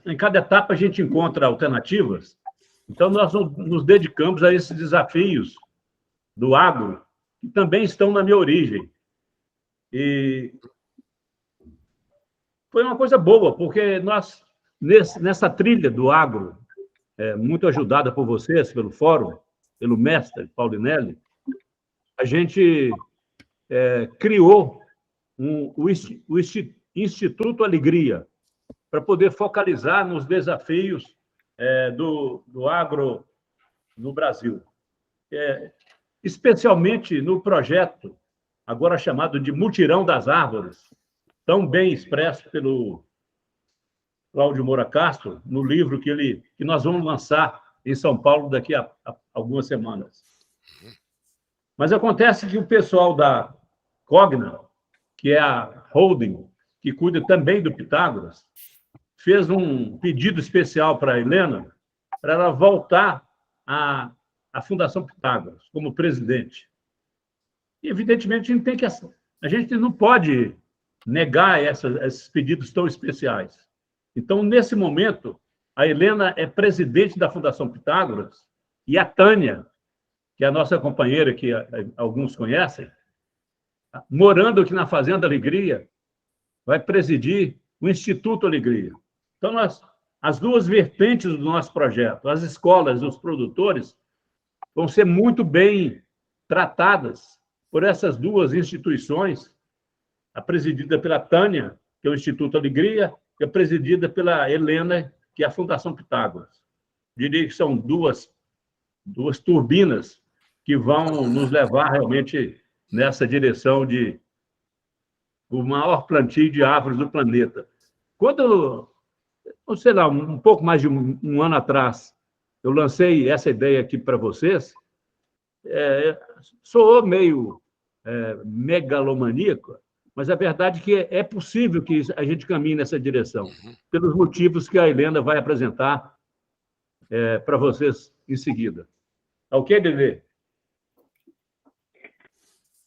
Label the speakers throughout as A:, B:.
A: em cada etapa a gente encontra alternativas. Então, nós nos dedicamos a esses desafios do agro, que também estão na minha origem. E foi uma coisa boa, porque nós, nessa trilha do agro, muito ajudada por vocês, pelo fórum, pelo mestre Paulinelli, a gente criou o Instituto Alegria, para poder focalizar nos desafios do agro no Brasil. Especialmente no projeto, agora chamado de Mutirão das Árvores, tão bem expresso pelo Cláudio Moura Castro, no livro que nós vamos lançar em São Paulo daqui a algumas semanas. Mas acontece que o pessoal da Cogna, que é a holding, que cuida também do Pitágoras, fez um pedido especial para a Helena, para ela voltar à Fundação Pitágoras como presidente. E, evidentemente, a gente não pode negar esses pedidos tão especiais. Então, nesse momento, a Helena é presidente da Fundação Pitágoras e a Tânia, que é a nossa companheira, que alguns conhecem, morando aqui na Fazenda Alegria, vai presidir o Instituto Alegria. Então, as duas vertentes do nosso projeto, as escolas e os produtores, vão ser muito bem tratadas por essas duas instituições, a presidida pela Tânia, que é o Instituto Alegria, e a presidida pela Helena, que é a Fundação Pitágoras. Diria que são duas turbinas que vão nos levar realmente nessa direção de o maior plantio de árvores do planeta. Quando, sei lá, um pouco mais de um ano atrás, eu lancei essa ideia aqui para vocês, soou meio megalomaníaco, mas a verdade é que é possível que a gente caminhe nessa direção, pelos motivos que a Helena vai apresentar para vocês em seguida. Ok, Dede?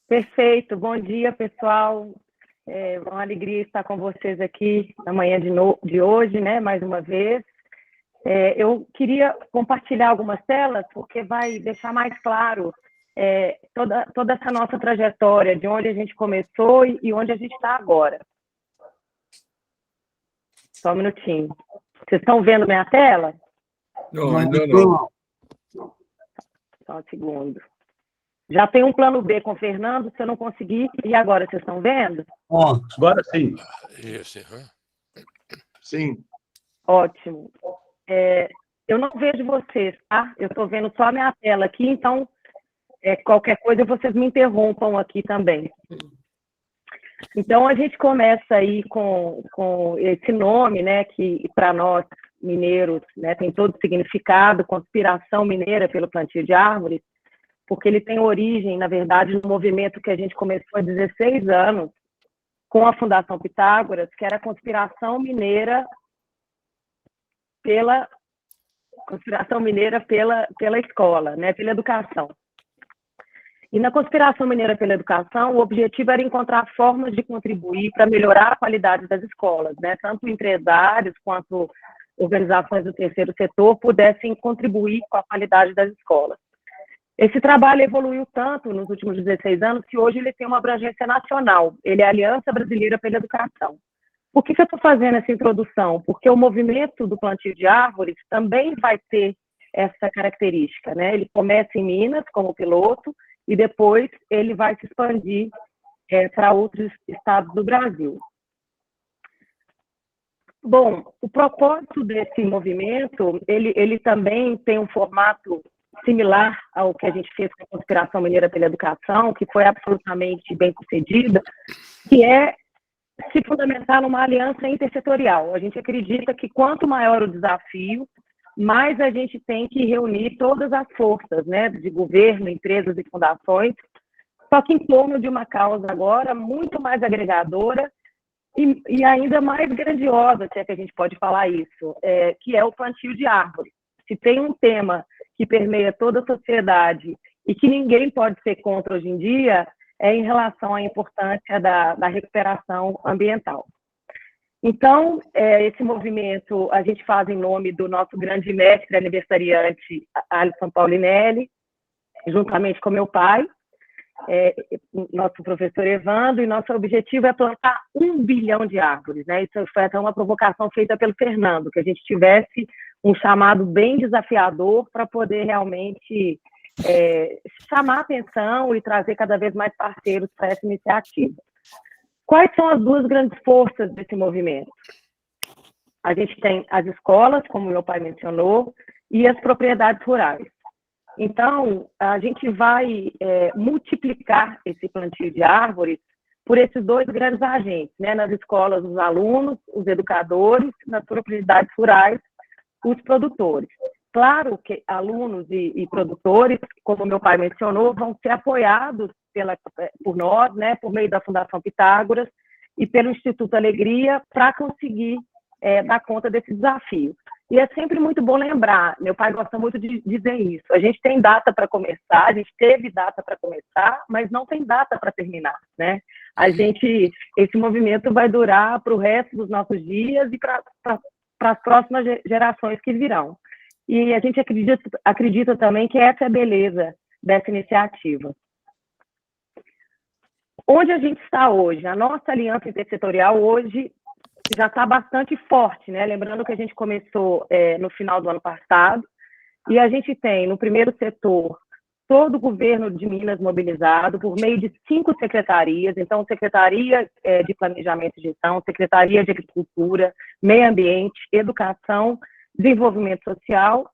B: Perfeito. Bom dia, pessoal. É uma alegria estar com vocês aqui na manhã de hoje, né? Mais uma vez. Eu queria compartilhar algumas telas, porque vai deixar mais claro toda essa nossa trajetória, de onde a gente começou e onde a gente está agora. Só um minutinho. Vocês estão vendo minha tela?
C: Não, ainda não.
B: Só um segundo. Já tem um plano B com o Fernando, se eu não conseguir. E agora, vocês estão vendo?
A: Agora sim.
C: Isso, sim.
B: Ótimo. Eu não vejo vocês, tá? Eu estou vendo só a minha tela aqui, então qualquer coisa vocês me interrompam aqui também. Então, a gente começa aí com esse nome, né, que para nós mineiros, né, tem todo o significado, Conspiração Mineira pelo Plantio de Árvores, porque ele tem origem, na verdade, no movimento que a gente começou há 16 anos, com a Fundação Pitágoras, que era a Conspiração Mineira pela escola, né, pela educação. E na Conspiração Mineira pela Educação, o objetivo era encontrar formas de contribuir para melhorar a qualidade das escolas, né, tanto empresários quanto organizações do terceiro setor pudessem contribuir com a qualidade das escolas. Esse trabalho evoluiu tanto nos últimos 16 anos que hoje ele tem uma abrangência nacional. Ele é a Aliança Brasileira pela Educação. Por que eu estou fazendo essa introdução? Porque o movimento do plantio de árvores também vai ter essa característica, né? Ele começa em Minas como piloto e depois ele vai se expandir para outros estados do Brasil. Bom, o propósito desse movimento, ele também tem um formato similar ao que a gente fez com a Conspiração Mineira pela Educação, que foi absolutamente bem sucedida, que é se fundamentar numa aliança intersetorial. A gente acredita que quanto maior o desafio, mais a gente tem que reunir todas as forças, né, de governo, empresas e fundações, só que em torno de uma causa agora muito mais agregadora e ainda mais grandiosa, se é que a gente pode falar isso, que é o plantio de árvores. Se tem um tema que permeia toda a sociedade e que ninguém pode ser contra hoje em dia, é em relação à importância da recuperação ambiental. Então, esse movimento a gente faz em nome do nosso grande mestre aniversariante, Alisson Paulinelli, juntamente com meu pai, nosso professor Evandro, e nosso objetivo é plantar 1 bilhão de árvores, né? Isso foi até uma provocação feita pelo Fernando, que a gente tivesse um chamado bem desafiador para poder realmente chamar a atenção e trazer cada vez mais parceiros para essa iniciativa. Quais são as duas grandes forças desse movimento? A gente tem as escolas, como meu pai mencionou, e as propriedades rurais. Então, a gente vai multiplicar esse plantio de árvores por esses dois grandes agentes, né? Nas escolas, os alunos, os educadores, nas propriedades rurais, os produtores. Claro que alunos e produtores, como meu pai mencionou, vão ser apoiados por nós, né, por meio da Fundação Pitágoras e pelo Instituto Alegria, para conseguir dar conta desse desafio. E é sempre muito bom lembrar, meu pai gosta muito de dizer isso, a gente tem data para começar, a gente teve data para começar, mas não tem data para terminar, né? Esse movimento vai durar para o resto dos nossos dias e para as próximas gerações que virão. E a gente acredita também que essa é a beleza dessa iniciativa. Onde a gente está hoje? A nossa aliança intersetorial hoje já está bastante forte, né? Lembrando que a gente começou no final do ano passado, e a gente tem, no primeiro setor, todo o governo de Minas mobilizado por meio de 5 secretarias, então, Secretaria de Planejamento e Gestão, Secretaria de Agricultura, Meio Ambiente, Educação, Desenvolvimento Social,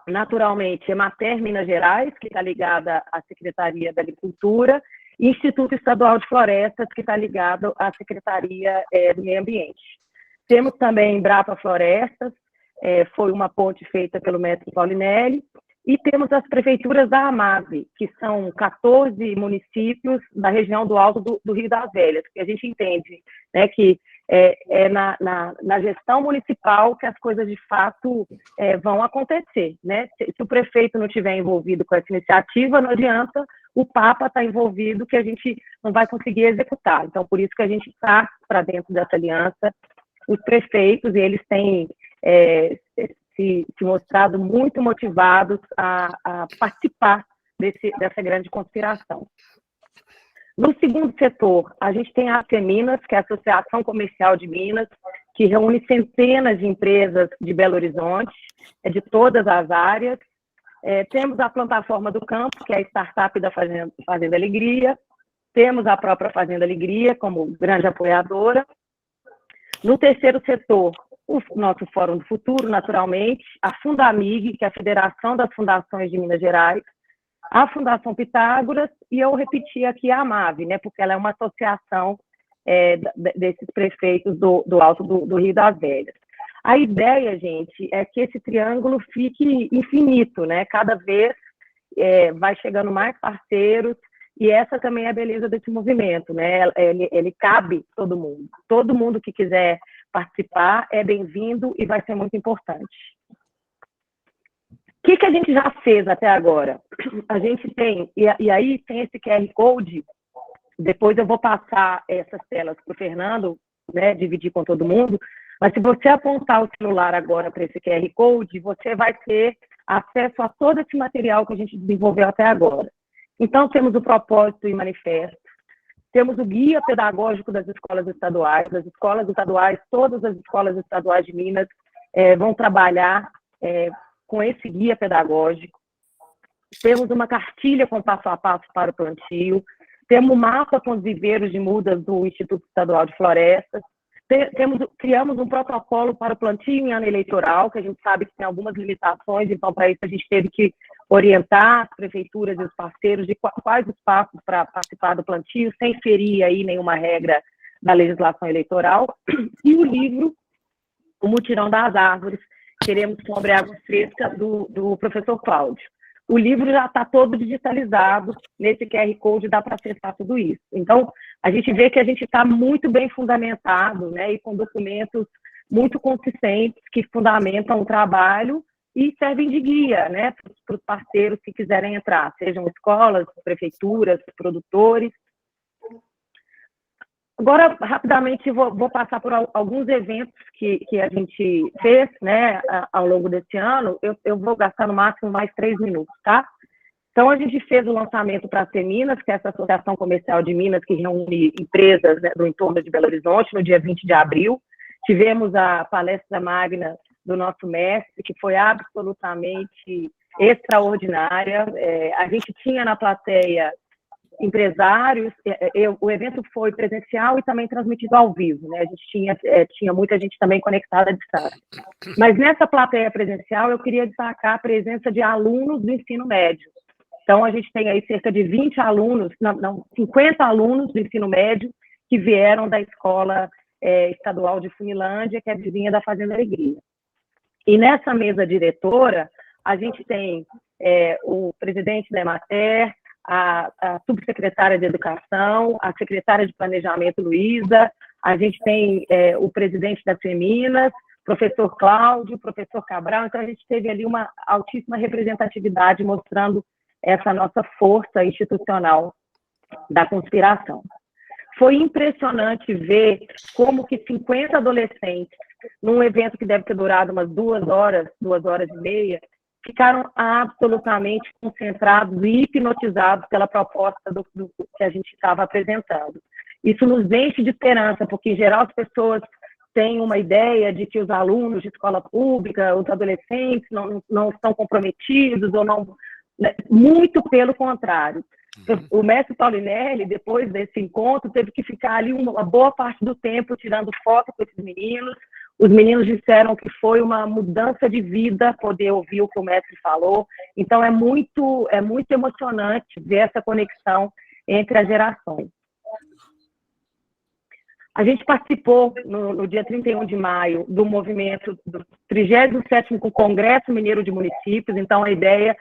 B: naturalmente, Emater Minas Gerais, que está ligada à Secretaria da Agricultura, e Instituto Estadual de Florestas, que está ligado à Secretaria do Meio Ambiente. Temos também Embrapa Florestas, foi uma ponte feita pelo mestre Paulinelli, e temos as prefeituras da AMAVE, que são 14 municípios da região do Alto do Rio das Velhas, que a gente entende, né, que na gestão municipal que as coisas de fato vão acontecer, né? Se o prefeito não estiver envolvido com essa iniciativa, não adianta o Papa estar envolvido, que a gente não vai conseguir executar. Então, por isso que a gente está para dentro dessa aliança. Os prefeitos, eles têm se mostrado muito motivados a participar dessa grande conspiração. No segundo setor, a gente tem a ACEMinas, que é a Associação Comercial de Minas, que reúne centenas de empresas de Belo Horizonte, de todas as áreas. Temos a Plataforma do Campo, que é a startup da Fazenda Alegria. Temos a própria Fazenda Alegria como grande apoiadora. No terceiro setor, o nosso Fórum do Futuro, naturalmente, a Fundamig, que é a Federação das Fundações de Minas Gerais, a Fundação Pitágoras, e eu repeti aqui a AMAVE, né, porque ela é uma associação desses prefeitos do Alto do Rio das Velhas. A ideia, gente, é que esse triângulo fique infinito, né? Cada vez vai chegando mais parceiros, e essa também é a beleza desse movimento, né? Ele cabe todo mundo. Todo mundo que quiser participar é bem-vindo e vai ser muito importante. O que a gente já fez até agora? A gente tem, e aí tem esse QR Code, depois eu vou passar essas telas para o Fernando, né, dividir com todo mundo, mas se você apontar o celular agora para esse QR Code, você vai ter acesso a todo esse material que a gente desenvolveu até agora. Então, temos o propósito e manifesto, temos o guia pedagógico das escolas estaduais, todas as escolas estaduais de Minas vão trabalhar com esse guia pedagógico. Temos uma cartilha com passo a passo para o plantio, temos um mapa com os viveiros de mudas do Instituto Estadual de Florestas, criamos um protocolo para o plantio em ano eleitoral, que a gente sabe que tem algumas limitações, então para isso a gente teve que orientar as prefeituras e os parceiros de quais os passos para participar do plantio, sem ferir aí nenhuma regra da legislação eleitoral. E o livro, O Mutirão das Árvores, Queremos Sobre Água Fresca, do professor Cláudio. O livro já está todo digitalizado, nesse QR Code dá para acessar tudo isso. Então, a gente vê que a gente está muito bem fundamentado, né, e com documentos muito consistentes que fundamentam o trabalho e servem de guia, né, para os parceiros que quiserem entrar, sejam escolas, prefeituras, produtores. Agora, rapidamente, vou passar por alguns eventos que a gente fez, né, ao longo desse ano. Eu vou gastar no máximo mais 3 minutos, tá? Então, a gente fez o lançamento para a CEMINAS, que é essa Associação Comercial de Minas, que reúne empresas, né, do entorno de Belo Horizonte, no dia 20 de abril. Tivemos a palestra magna do nosso mestre, que foi absolutamente extraordinária. A gente tinha na plateia empresários, o evento foi presencial e também transmitido ao vivo, né? A gente tinha muita gente também conectada à distância. Mas nessa plateia presencial, eu queria destacar a presença de alunos do ensino médio. Então, a gente tem aí cerca de 20 alunos, 50 alunos do ensino médio que vieram da Escola Estadual de Funilândia, que é vizinha da Fazenda Alegria. E nessa mesa diretora, a gente tem o presidente da Emater, a subsecretária de Educação, a secretária de Planejamento, Luísa, a gente tem o presidente da CEMINAS, professor Cláudio, professor Cabral, então a gente teve ali uma altíssima representatividade mostrando essa nossa força institucional da conspiração. Foi impressionante ver como que 50 adolescentes, num evento que deve ter durado umas 2 horas e meia, ficaram absolutamente concentrados e hipnotizados pela proposta do que a gente estava apresentando. Isso nos enche de esperança, porque, em geral, as pessoas têm uma ideia de que os alunos de escola pública, os adolescentes, não estão comprometidos, ou não... Muito pelo contrário. O mestre Paulinelli, depois desse encontro, teve que ficar ali uma boa parte do tempo tirando foto com esses meninos. Os meninos disseram que foi uma mudança de vida poder ouvir o que o mestre falou. Então, é muito emocionante ver essa conexão entre as gerações. A gente participou, no dia 31 de maio, do movimento do 37º Congresso Mineiro de Municípios. Então, a ideia,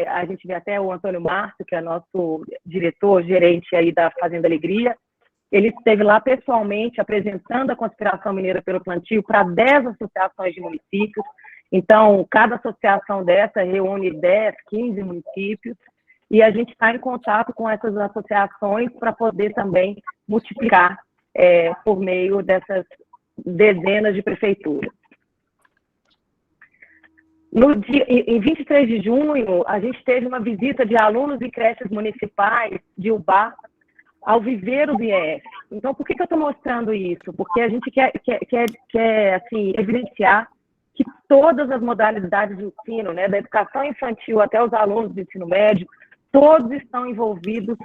B: a gente vê até o Antônio Márcio, que é nosso gerente aí da Fazenda Alegria, ele esteve lá pessoalmente apresentando a conspiração mineira pelo plantio para 10 associações de municípios. Então, cada associação dessa reúne 10, 15 municípios, e a gente está em contato com essas associações para poder também multiplicar por meio dessas dezenas de prefeituras. Em 23 de junho, a gente teve uma visita de alunos e creches municipais de Ubá ao Viveiro do IEF. Então, por que eu estou mostrando isso? Porque a gente quer assim, evidenciar que todas as modalidades de ensino, né, da educação infantil até os alunos do ensino médio, todos estão envolvidos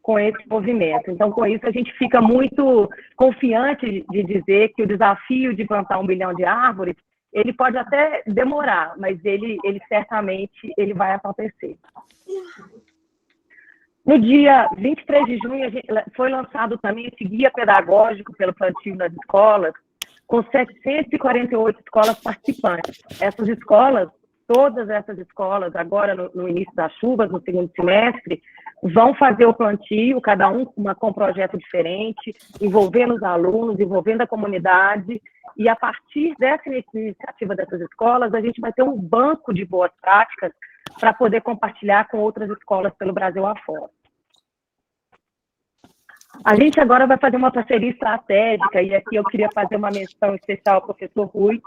B: com esse movimento. Então, com isso, a gente fica muito confiante de dizer que o desafio de plantar 1 bilhão de árvores, ele pode até demorar, mas ele certamente vai acontecer. No dia 23 de junho, foi lançado também esse guia pedagógico pelo plantio nas escolas, com 748 escolas participantes. Essas escolas, todas essas escolas, agora no início das chuvas, no segundo semestre, vão fazer o plantio, cada uma com um projeto diferente, envolvendo os alunos, envolvendo a comunidade, e a partir dessa iniciativa dessas escolas, a gente vai ter um banco de boas práticas para poder compartilhar com outras escolas pelo Brasil afora. A gente agora vai fazer uma parceria estratégica, e aqui eu queria fazer uma menção especial ao professor Rui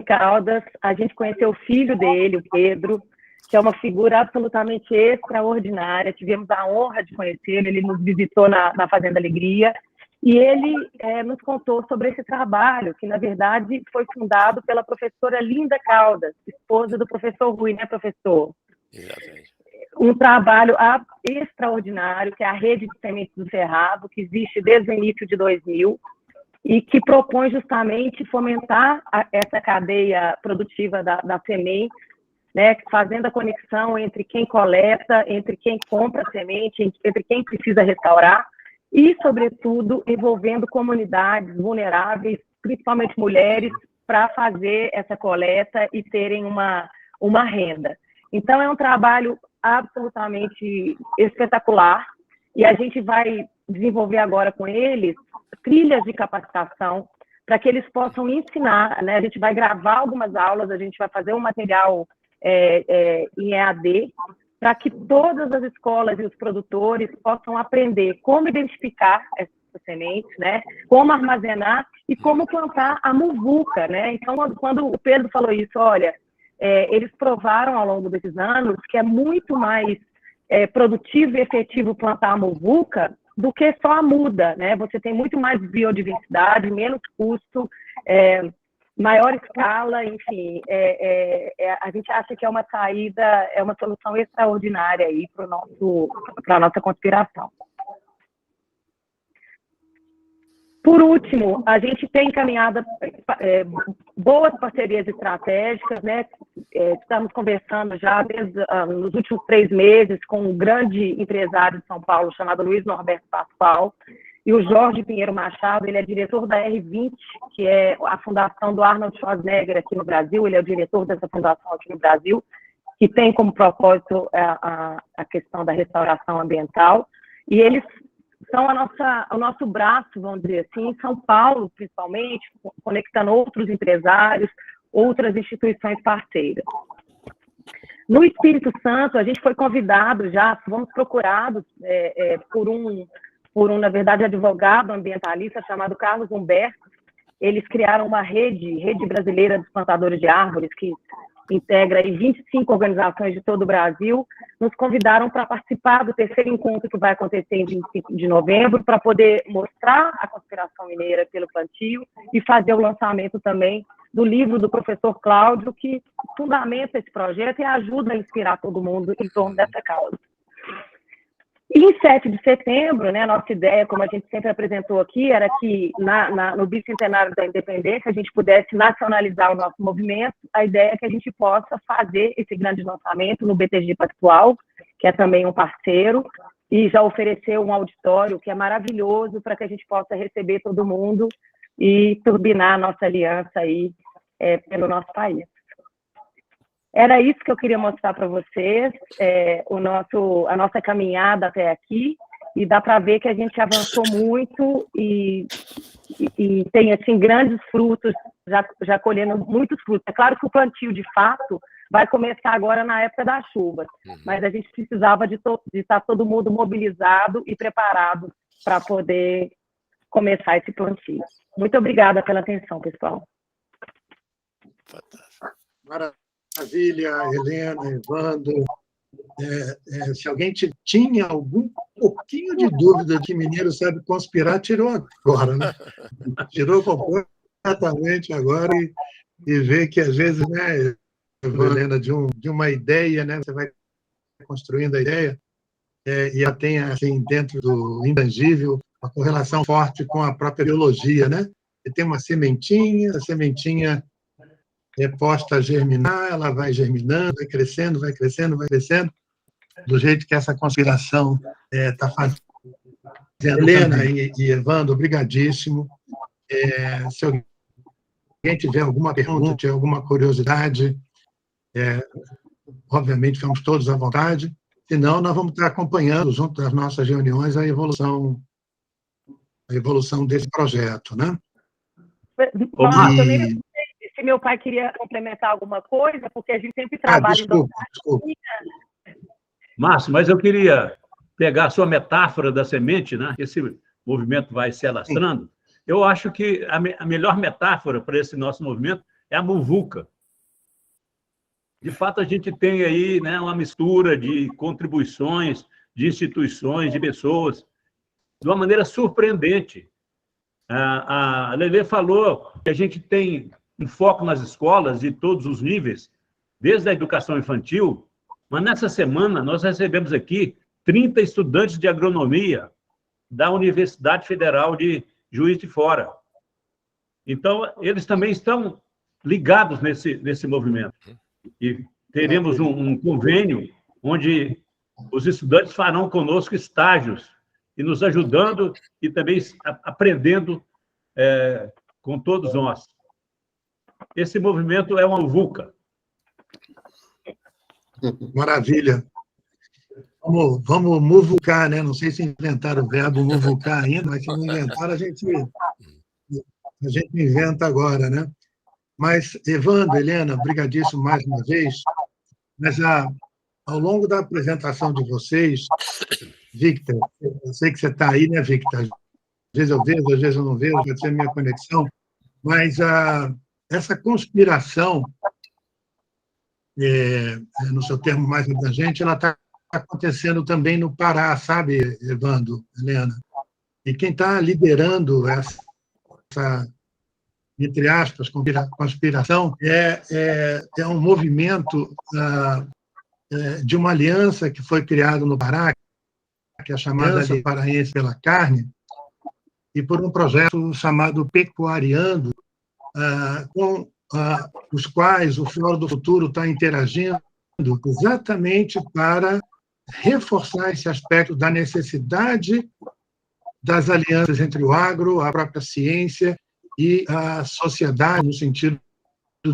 B: Caldas. A gente conheceu o filho dele, o Pedro, que é uma figura absolutamente extraordinária. Tivemos a honra de conhecê-lo, ele nos visitou na Fazenda Alegria, e ele nos contou sobre esse trabalho, que, na verdade, foi fundado pela professora Linda Caldas, esposa do professor Rui, né, professor?
C: Exatamente.
B: Um trabalho extraordinário, que é a Rede de Sementes do Cerrado, que existe desde o início de 2000, e que propõe justamente fomentar essa cadeia produtiva da semente, né, fazendo a conexão entre quem coleta, entre quem compra a semente, entre quem precisa restaurar, e, sobretudo, envolvendo comunidades vulneráveis, principalmente mulheres, para fazer essa coleta e terem uma renda. Então, é um trabalho absolutamente espetacular, e a gente vai desenvolver agora com eles trilhas de capacitação para que eles possam ensinar, né? A gente vai gravar algumas aulas, a gente vai fazer um material em EAD, para que todas as escolas e os produtores possam aprender como identificar essas sementes, né? Como armazenar e como plantar a muvuca, né? Então, quando o Pedro falou isso, olha, eles provaram ao longo desses anos que é muito mais produtivo e efetivo plantar a muvuca do que só a muda, né? Você tem muito mais biodiversidade, menos custo, maior escala, enfim, a gente acha que é uma saída, é uma solução extraordinária aí para a nossa conspiração. Por último, a gente tem encaminhado boas parcerias estratégicas, né? Estamos conversando já nos últimos 3 meses com um grande empresário de São Paulo chamado Luiz Norberto Pascoal, e o Jorge Pinheiro Machado, ele é diretor da R20, que é a fundação do Arnold Schwarzenegger aqui no Brasil, ele é o diretor dessa fundação aqui no Brasil, que tem como propósito a questão da restauração ambiental, e eles são o nosso braço, vamos dizer assim, em São Paulo, principalmente, conectando outros empresários, outras instituições parceiras. No Espírito Santo, a gente foi convidado já, fomos procurados por um, na verdade, advogado ambientalista chamado Carlos Humberto. Eles criaram uma rede Brasileira dos Plantadores de Árvores, que integra 25 organizações de todo o Brasil, nos convidaram para participar do 3º encontro que vai acontecer em 25 de novembro, para poder mostrar a conspiração mineira pelo plantio e fazer o lançamento também do livro do professor Cláudio, que fundamenta esse projeto e ajuda a inspirar todo mundo em torno dessa causa. E em 7 de setembro, né, nossa ideia, como a gente sempre apresentou aqui, era que no bicentenário da independência a gente pudesse nacionalizar o nosso movimento. A ideia é que a gente possa fazer esse grande lançamento no BTG Pactual, que é também um parceiro, e já oferecer um auditório que é maravilhoso para que a gente possa receber todo mundo e turbinar a nossa aliança aí pelo nosso país. Era isso que eu queria mostrar para vocês, a nossa caminhada até aqui, e dá para ver que a gente avançou muito e tem, assim, grandes frutos, já colhendo muitos frutos. É claro que o plantio, de fato, vai começar agora na época das chuvas, mas a gente precisava de estar todo mundo mobilizado e preparado para poder começar esse plantio. Muito obrigada pela atenção, pessoal.
D: Maravilha, Helena, Evandro. Se alguém tinha algum pouquinho de dúvida de que mineiro sabe conspirar, tirou agora, né? Tirou completamente agora e vê que, às vezes, né, Helena, de uma ideia, né, você vai construindo a ideia e ela tem, assim, dentro do intangível, uma correlação forte com a própria biologia, né? Você tem uma sementinha, a sementinha é posta a germinar, ela vai germinando, vai crescendo, vai crescendo, vai crescendo, do jeito que essa conspiração está fazendo. Helena e Evandro, obrigadíssimo. Se alguém tiver alguma pergunta, tiver alguma curiosidade, obviamente ficamos todos à vontade, senão nós vamos estar acompanhando, junto das nossas reuniões, a evolução desse projeto, né?
B: Nossa, eu nem se meu pai queria complementar alguma coisa, porque a gente sempre trabalha...
D: Desculpa.
A: Márcio, mas eu queria pegar a sua metáfora da semente, né? Esse movimento vai se alastrando. Eu acho que a melhor metáfora para esse nosso movimento é a muvuca. De fato, a gente tem aí, né, uma mistura de contribuições, de instituições, de pessoas, de uma maneira surpreendente. A Lelê falou que a gente tem um foco nas escolas de todos os níveis, desde a educação infantil, mas nessa semana nós recebemos aqui 30 estudantes de agronomia da Universidade Federal de Juiz de Fora. Então, eles também estão ligados nesse movimento. E teremos um convênio onde os estudantes farão conosco estágios e nos ajudando e também aprendendo com todos nós. Esse movimento é uma VUCA.
D: Maravilha. Vamos muvucar, né? Não sei se inventaram o verbo muvucar ainda, mas se não inventaram, a gente inventa agora, né? Mas, Evandro, Helena, brigadíssimo mais uma vez. Mas, ao longo da apresentação de vocês, Victor, eu sei que você está aí, né, Victor? vezes eu vejo, às vezes eu não vejo, pode ser minha conexão, mas essa conspiração, no seu termo mais abrangente, ela está acontecendo também no Pará, sabe, Evandro, Helena? E quem está liderando essa, entre aspas, conspiração é um movimento de uma aliança que foi criada no Pará, que é a chamada Aliança Paraense pela Carne, e por um projeto chamado Pecuariando, com os quais o Fórum do Futuro está interagindo exatamente para reforçar esse aspecto da necessidade das alianças entre o agro, a própria ciência e a sociedade, no sentido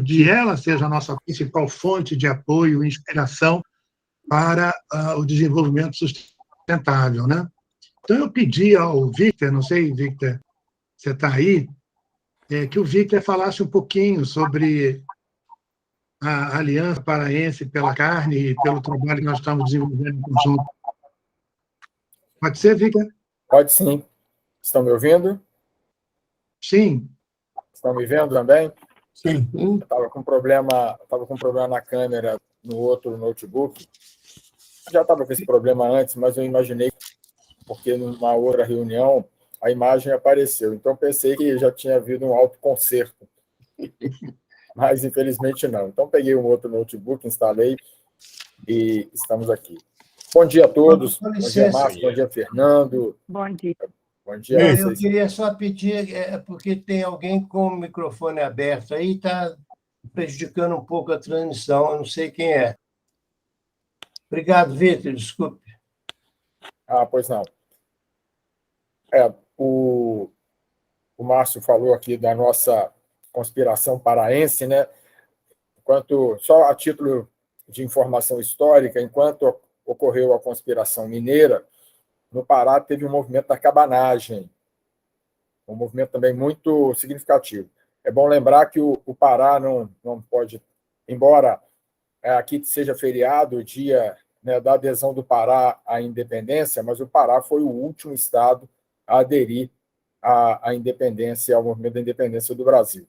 D: de ela seja a nossa principal fonte de apoio e inspiração para o desenvolvimento sustentável, né? Então, eu pedi ao Victor, não sei, Victor, você está aí, que o Victor falasse um pouquinho sobre a Aliança Paraense pela Carne e pelo trabalho que nós estamos desenvolvendo em conjunto. Pode ser, Victor?
E: Pode sim. Estão me ouvindo?
D: Sim.
E: Estão me vendo também?
D: Sim.
E: Estava com problema na câmera no outro notebook. Já estava com esse problema antes, mas eu imaginei, porque numa outra reunião a imagem apareceu. Então, pensei que já tinha havido um autoconcerto. Mas, infelizmente, não. Então, peguei um outro notebook, instalei e estamos aqui. Bom dia a todos. Bom dia, Márcio. Bom dia, Fernando.
B: Bom dia.
E: Bom dia.
F: Eu queria só pedir, porque tem alguém com o microfone aberto aí, está prejudicando um pouco a transmissão, eu não sei quem é. Obrigado, Vitor, desculpe.
E: Pois não. O Márcio falou aqui da nossa conspiração paraense, né? Só a título de informação histórica, enquanto ocorreu a conspiração mineira, no Pará teve um movimento da cabanagem, um movimento também muito significativo. É bom lembrar que o Pará não pode, embora aqui seja feriado o dia, né, da adesão do Pará à independência, mas o Pará foi o último estado a aderir à independência, ao movimento da independência do Brasil.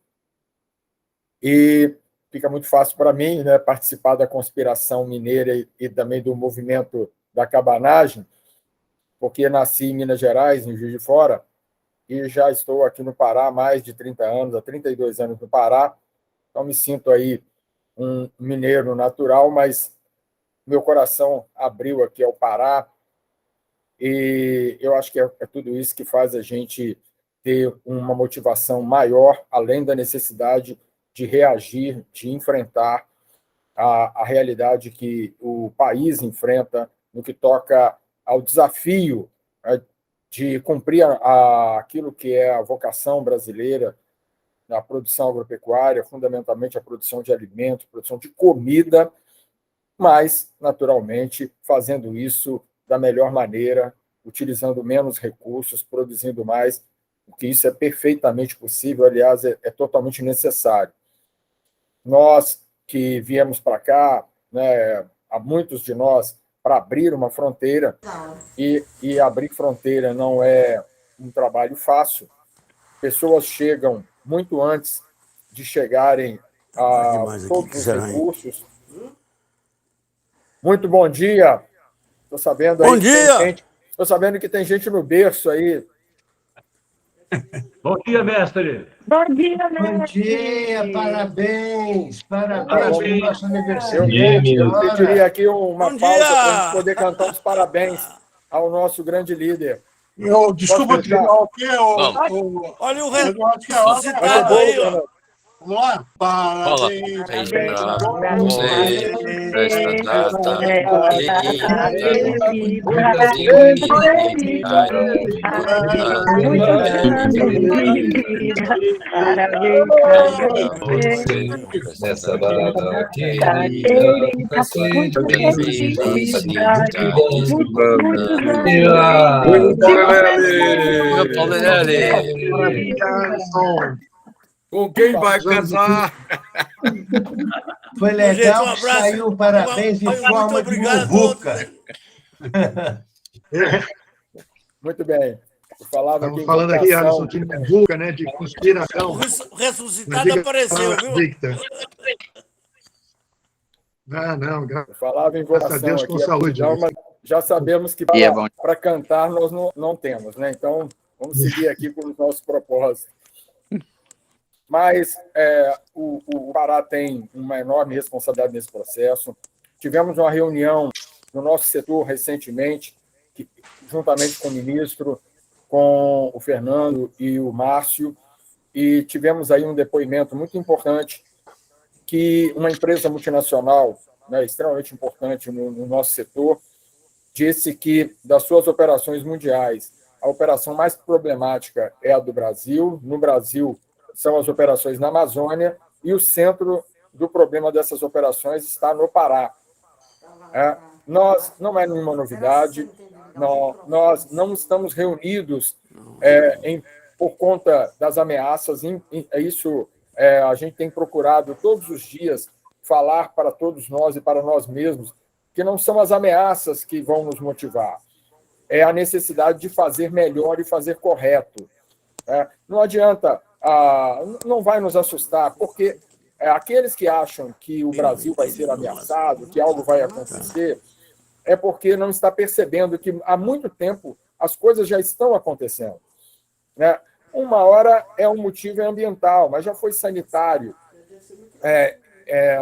E: E fica muito fácil para mim, né, participar da conspiração mineira e também do movimento da cabanagem, porque nasci em Minas Gerais, em Juiz de Fora, e já estou aqui no Pará há mais de 30 anos, há 32 anos no Pará, então me sinto aí um mineiro natural, mas meu coração abriu aqui ao Pará, e eu acho que é tudo isso que faz a gente ter uma motivação maior, além da necessidade de reagir, de enfrentar a realidade que o país enfrenta no que toca ao desafio, né, de cumprir aquilo que é a vocação brasileira na produção agropecuária, fundamentalmente a produção de alimentos, produção de comida, mas, naturalmente, fazendo isso da melhor maneira, utilizando menos recursos, produzindo mais, porque isso é perfeitamente possível, aliás, é totalmente necessário. Nós que viemos para cá, né, há muitos de nós, para abrir uma fronteira, e abrir fronteira não é um trabalho fácil. Pessoas chegam muito antes de chegarem a todos os recursos. Muito bom dia. Estou sabendo que tem gente no berço aí.
A: Bom dia, mestre.
B: Bom dia, mestre.
F: Bom dia, parabéns pelo nosso aniversário.
E: Eu pediria aqui uma pausa para a gente poder cantar os parabéns ao nosso grande líder.
C: Desculpa,
G: olha o
C: ressuscitado
G: aí, ó.
C: Vamos lá? Parabéns
G: para você nesta data
B: Nessa data querida,
C: com quem vai casar?
F: Foi legal que saiu o parabéns em forma de muvuca.
E: Muito bem. Eu falava
D: Estamos
E: que
D: falando aqui,
E: invocação-
D: Alisson Timbuca, né, de conspiração.
C: O ressuscitado
D: Mas diga,
C: apareceu, viu?
D: Victor. Não,
E: Eu falava em
D: graças a
E: invocação
D: Deus
E: aqui,
D: com saúde.
E: não, mas já sabemos que
G: E é bom.
E: para cantar nós não temos, né? Então, vamos seguir aqui com os nossos propósitos. Mas o Pará tem uma enorme responsabilidade nesse processo. Tivemos uma reunião no nosso setor recentemente, juntamente com o ministro, com o Fernando e o Márcio, e tivemos aí um depoimento muito importante que uma empresa multinacional, né, extremamente importante no nosso setor, disse que, das suas operações mundiais, a operação mais problemática é a do Brasil. No Brasil, são as operações na Amazônia, e o centro do problema dessas operações está no Pará. Não é nenhuma novidade, nós não estamos reunidos por conta das ameaças. Isso a gente tem procurado todos os dias falar para todos nós e para nós mesmos que não são as ameaças que vão nos motivar, é a necessidade de fazer melhor e fazer correto. Não adianta, não vai nos assustar, porque aqueles que acham que o Brasil vai ser ameaçado, que algo vai acontecer, é porque não está percebendo que há muito tempo as coisas já estão acontecendo. Uma hora é um motivo ambiental, mas já foi sanitário.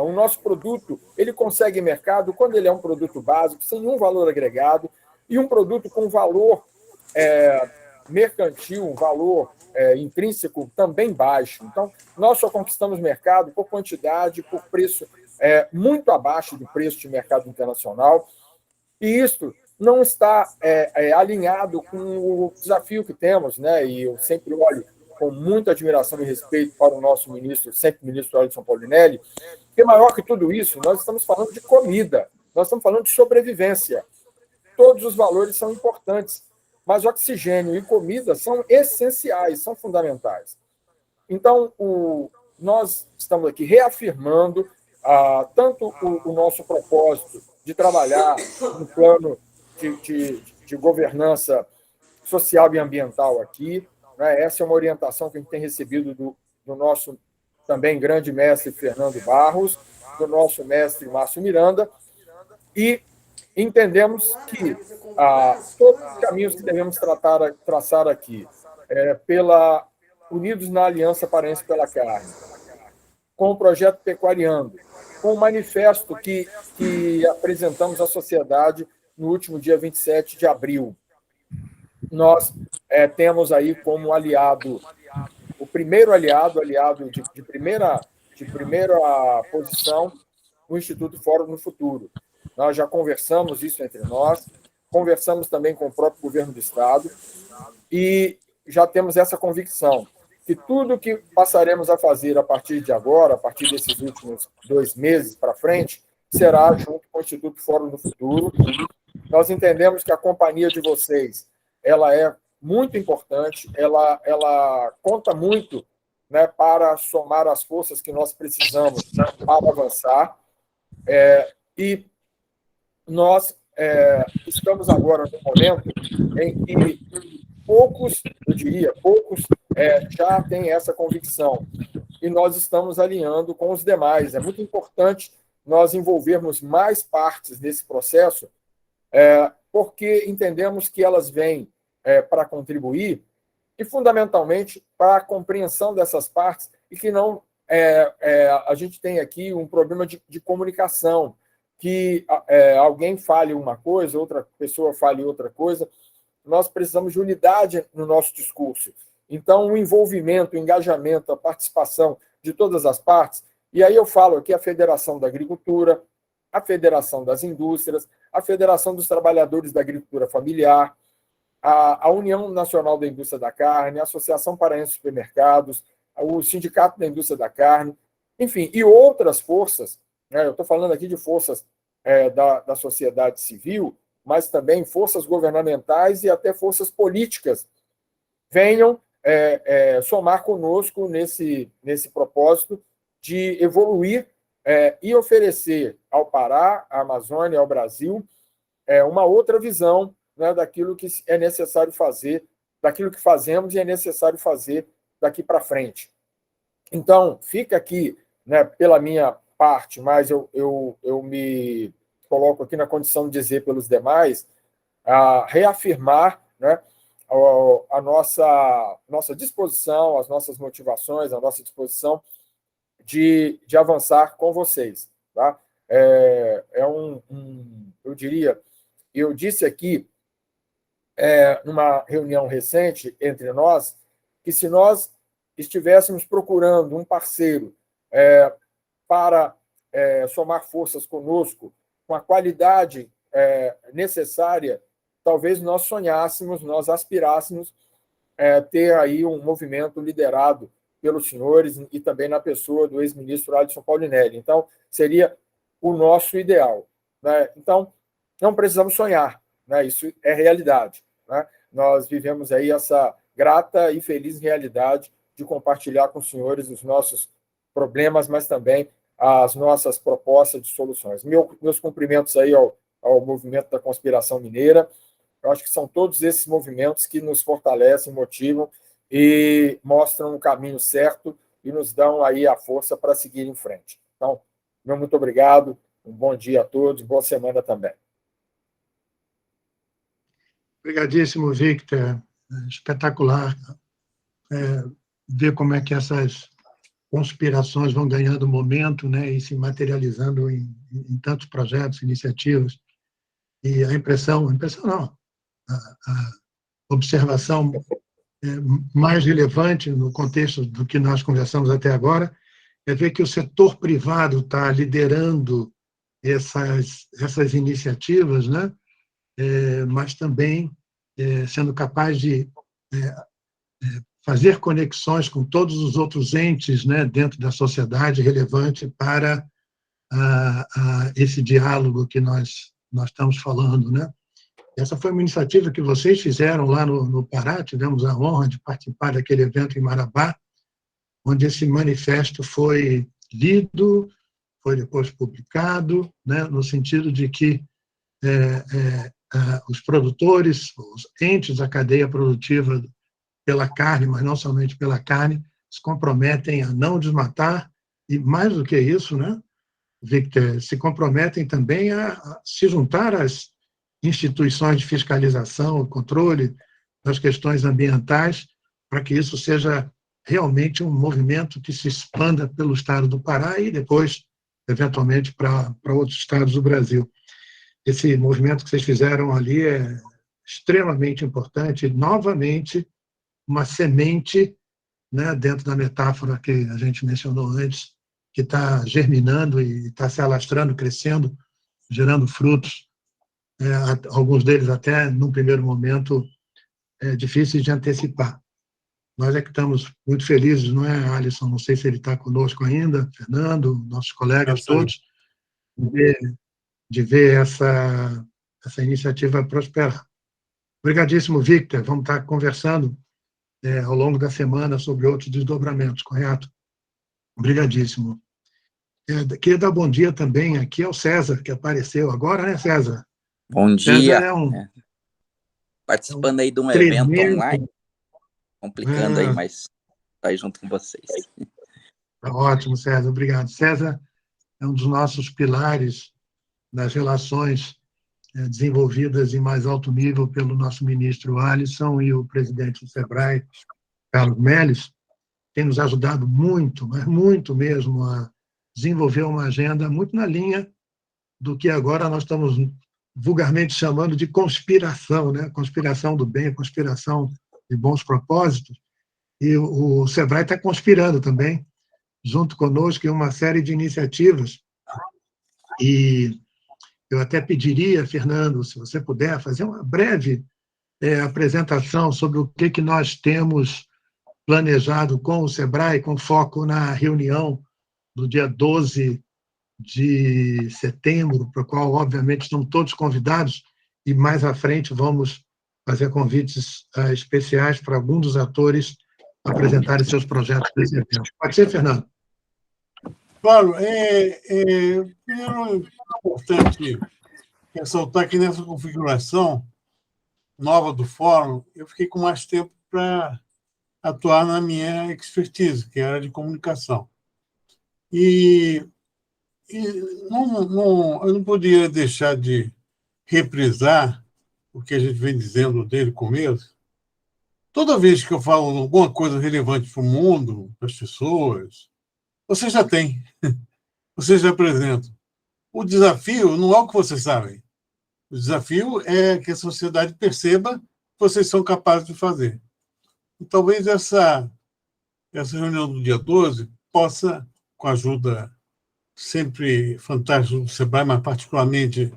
E: O nosso produto ele consegue mercado quando ele é um produto básico, sem nenhum valor agregado, e um produto com valor mercantil, um valor intrínseco também baixo. Então, nós só conquistamos mercado por quantidade, por preço muito abaixo do preço de mercado internacional, e isso não está alinhado com o desafio que temos, né? E eu sempre olho com muita admiração e respeito para o nosso ministro, sempre ministro Alisson Paulinelli, porque maior que tudo isso, nós estamos falando de comida, nós estamos falando de sobrevivência. Todos os valores são importantes, mas oxigênio e comida são essenciais, são fundamentais. Então, nós estamos aqui reafirmando tanto o nosso propósito de trabalhar no plano de governança social e ambiental aqui, né? Essa é uma orientação que a gente tem recebido do nosso também grande mestre Fernando Barros, do nosso mestre Márcio Miranda, e entendemos que todos os caminhos que devemos traçar aqui, unidos na Aliança Paraense pela Carne, com o projeto Pecuariando, com o manifesto que apresentamos à sociedade no último dia 27 de abril. Nós temos aí como aliado, o primeiro aliado de primeira posição, o Instituto Fórum no Futuro. Nós já conversamos isso entre nós, conversamos também com o próprio governo do Estado, e já temos essa convicção que tudo que passaremos a fazer a partir de agora, a partir desses últimos 2 meses para frente, será junto com o Instituto Fórum do Futuro. Nós entendemos que a companhia de vocês ela é muito importante, ela conta muito, né, para somar as forças que nós precisamos para avançar. E nós estamos agora no momento em que poucos já têm essa convicção, e nós estamos alinhando com os demais. É muito importante nós envolvermos mais partes nesse processo, porque entendemos que elas vêm para contribuir e, fundamentalmente, para a compreensão dessas partes, e que não a gente tem aqui um problema de comunicação, que alguém fale uma coisa, outra pessoa fale outra coisa. Nós precisamos de unidade no nosso discurso. Então, o envolvimento, o engajamento, a participação de todas as partes, e aí eu falo aqui a Federação da Agricultura, a Federação das Indústrias, a Federação dos Trabalhadores da Agricultura Familiar, a União Nacional da Indústria da Carne, a Associação Paraense de Supermercados, o Sindicato da Indústria da Carne, enfim, e outras forças, né? Eu estou falando aqui de forças da sociedade civil, mas também forças governamentais e até forças políticas, venham somar conosco nesse propósito de evoluir e oferecer ao Pará, à Amazônia, ao Brasil, uma outra visão, né, daquilo que é necessário fazer daquilo que fazemos e é necessário fazer daqui para frente. Então, fica aqui, né, pela minha parte, mas eu me coloco aqui na condição de dizer pelos demais, a reafirmar, né, a nossa disposição, as nossas motivações, a nossa disposição de avançar com vocês. Tá? Eu diria, eu disse aqui, numa reunião recente entre nós, que se nós estivéssemos procurando um parceiro para somar forças conosco, com a qualidade necessária, talvez nós sonhássemos, nós aspirássemos ter aí um movimento liderado pelos senhores e também na pessoa do ex-ministro Alisson Paulinelli. Então, seria o nosso ideal. Né? Então, não precisamos sonhar, né? Isso é realidade. Né? Nós vivemos aí essa grata e feliz realidade de compartilhar com os senhores os nossos problemas, mas também as nossas propostas de soluções. Meus cumprimentos aí ao movimento da Conspiração Mineira. Eu acho que são todos esses movimentos que nos fortalecem, motivam e mostram o caminho certo e nos dão aí a força para seguir em frente. Então, meu muito obrigado, um bom dia a todos, boa semana também.
D: Obrigadíssimo, Victor. Espetacular ver como é que essas conspirações vão ganhando momento, né, e se materializando em tantos projetos, iniciativas. E a impressão não, a observação mais relevante no contexto do que nós conversamos até agora é ver que o setor privado está liderando essas iniciativas, né? Mas também sendo capaz de fazer conexões com todos os outros entes, né, dentro da sociedade relevante para esse diálogo que nós estamos falando, né? Essa foi uma iniciativa que vocês fizeram lá no Pará, tivemos a honra de participar daquele evento em Marabá, onde esse manifesto foi lido, foi depois publicado, né, no sentido de que os produtores, os entes da cadeia produtiva pela carne, mas não somente pela carne, se comprometem a não desmatar e, mais do que isso, né, Victor, se comprometem também a se juntar às instituições de fiscalização, controle das questões ambientais, para que isso seja realmente um movimento que se expanda pelo estado do Pará e depois, eventualmente, para outros estados do Brasil. Esse movimento que vocês fizeram ali é extremamente importante, novamente, uma semente, né, dentro da metáfora que a gente mencionou antes, que está germinando e está se alastrando, crescendo, gerando frutos, alguns deles até, num primeiro momento, difíceis de antecipar. Nós é que estamos muito felizes, não é, Alisson? Não sei se ele está conosco ainda, Fernando, nossos colegas todos, de ver essa iniciativa prosperar. Obrigadíssimo, Victor. Vamos estar conversando ao longo da semana sobre outros desdobramentos, correto? Obrigadíssimo. Queria dar bom dia também aqui ao César, que apareceu agora, né, César?
H: Bom dia.
D: César
H: Participando aí de um
D: tremendo
H: evento online, complicando aí, mas está aí junto com vocês.
D: Ótimo, César, obrigado. César é um dos nossos pilares das relações desenvolvidas em mais alto nível pelo nosso ministro Alisson e o presidente do SEBRAE, Carlos Melles, tem nos ajudado muito, mas muito mesmo, a desenvolver uma agenda muito na linha do que agora nós estamos vulgarmente chamando de conspiração, né? Conspiração do bem, conspiração de bons propósitos. E o SEBRAE está conspirando também, junto conosco, em uma série de iniciativas. E eu até pediria, Fernando, se você puder, fazer uma breve apresentação sobre o que nós temos planejado com o SEBRAE, com foco na reunião do dia 12 de setembro, para o qual, obviamente, estão todos convidados, e mais à frente vamos fazer convites especiais para alguns dos atores apresentarem seus projetos nesse evento. Pode ser, Fernando?
C: Claro, primeiro é importante ressaltar que nessa configuração nova do fórum, eu fiquei com mais tempo para atuar na minha expertise, que era de comunicação. E eu não podia deixar de reprisar o que a gente vem dizendo desde o começo. Toda vez que eu falo alguma coisa relevante para o mundo, para as pessoas, você já tem, você já apresenta. O desafio não é o que vocês sabem. O desafio é que a sociedade perceba que vocês são capazes de fazer. E talvez essa reunião do dia 12 possa, com a ajuda sempre fantástica do SEBRAE, mas particularmente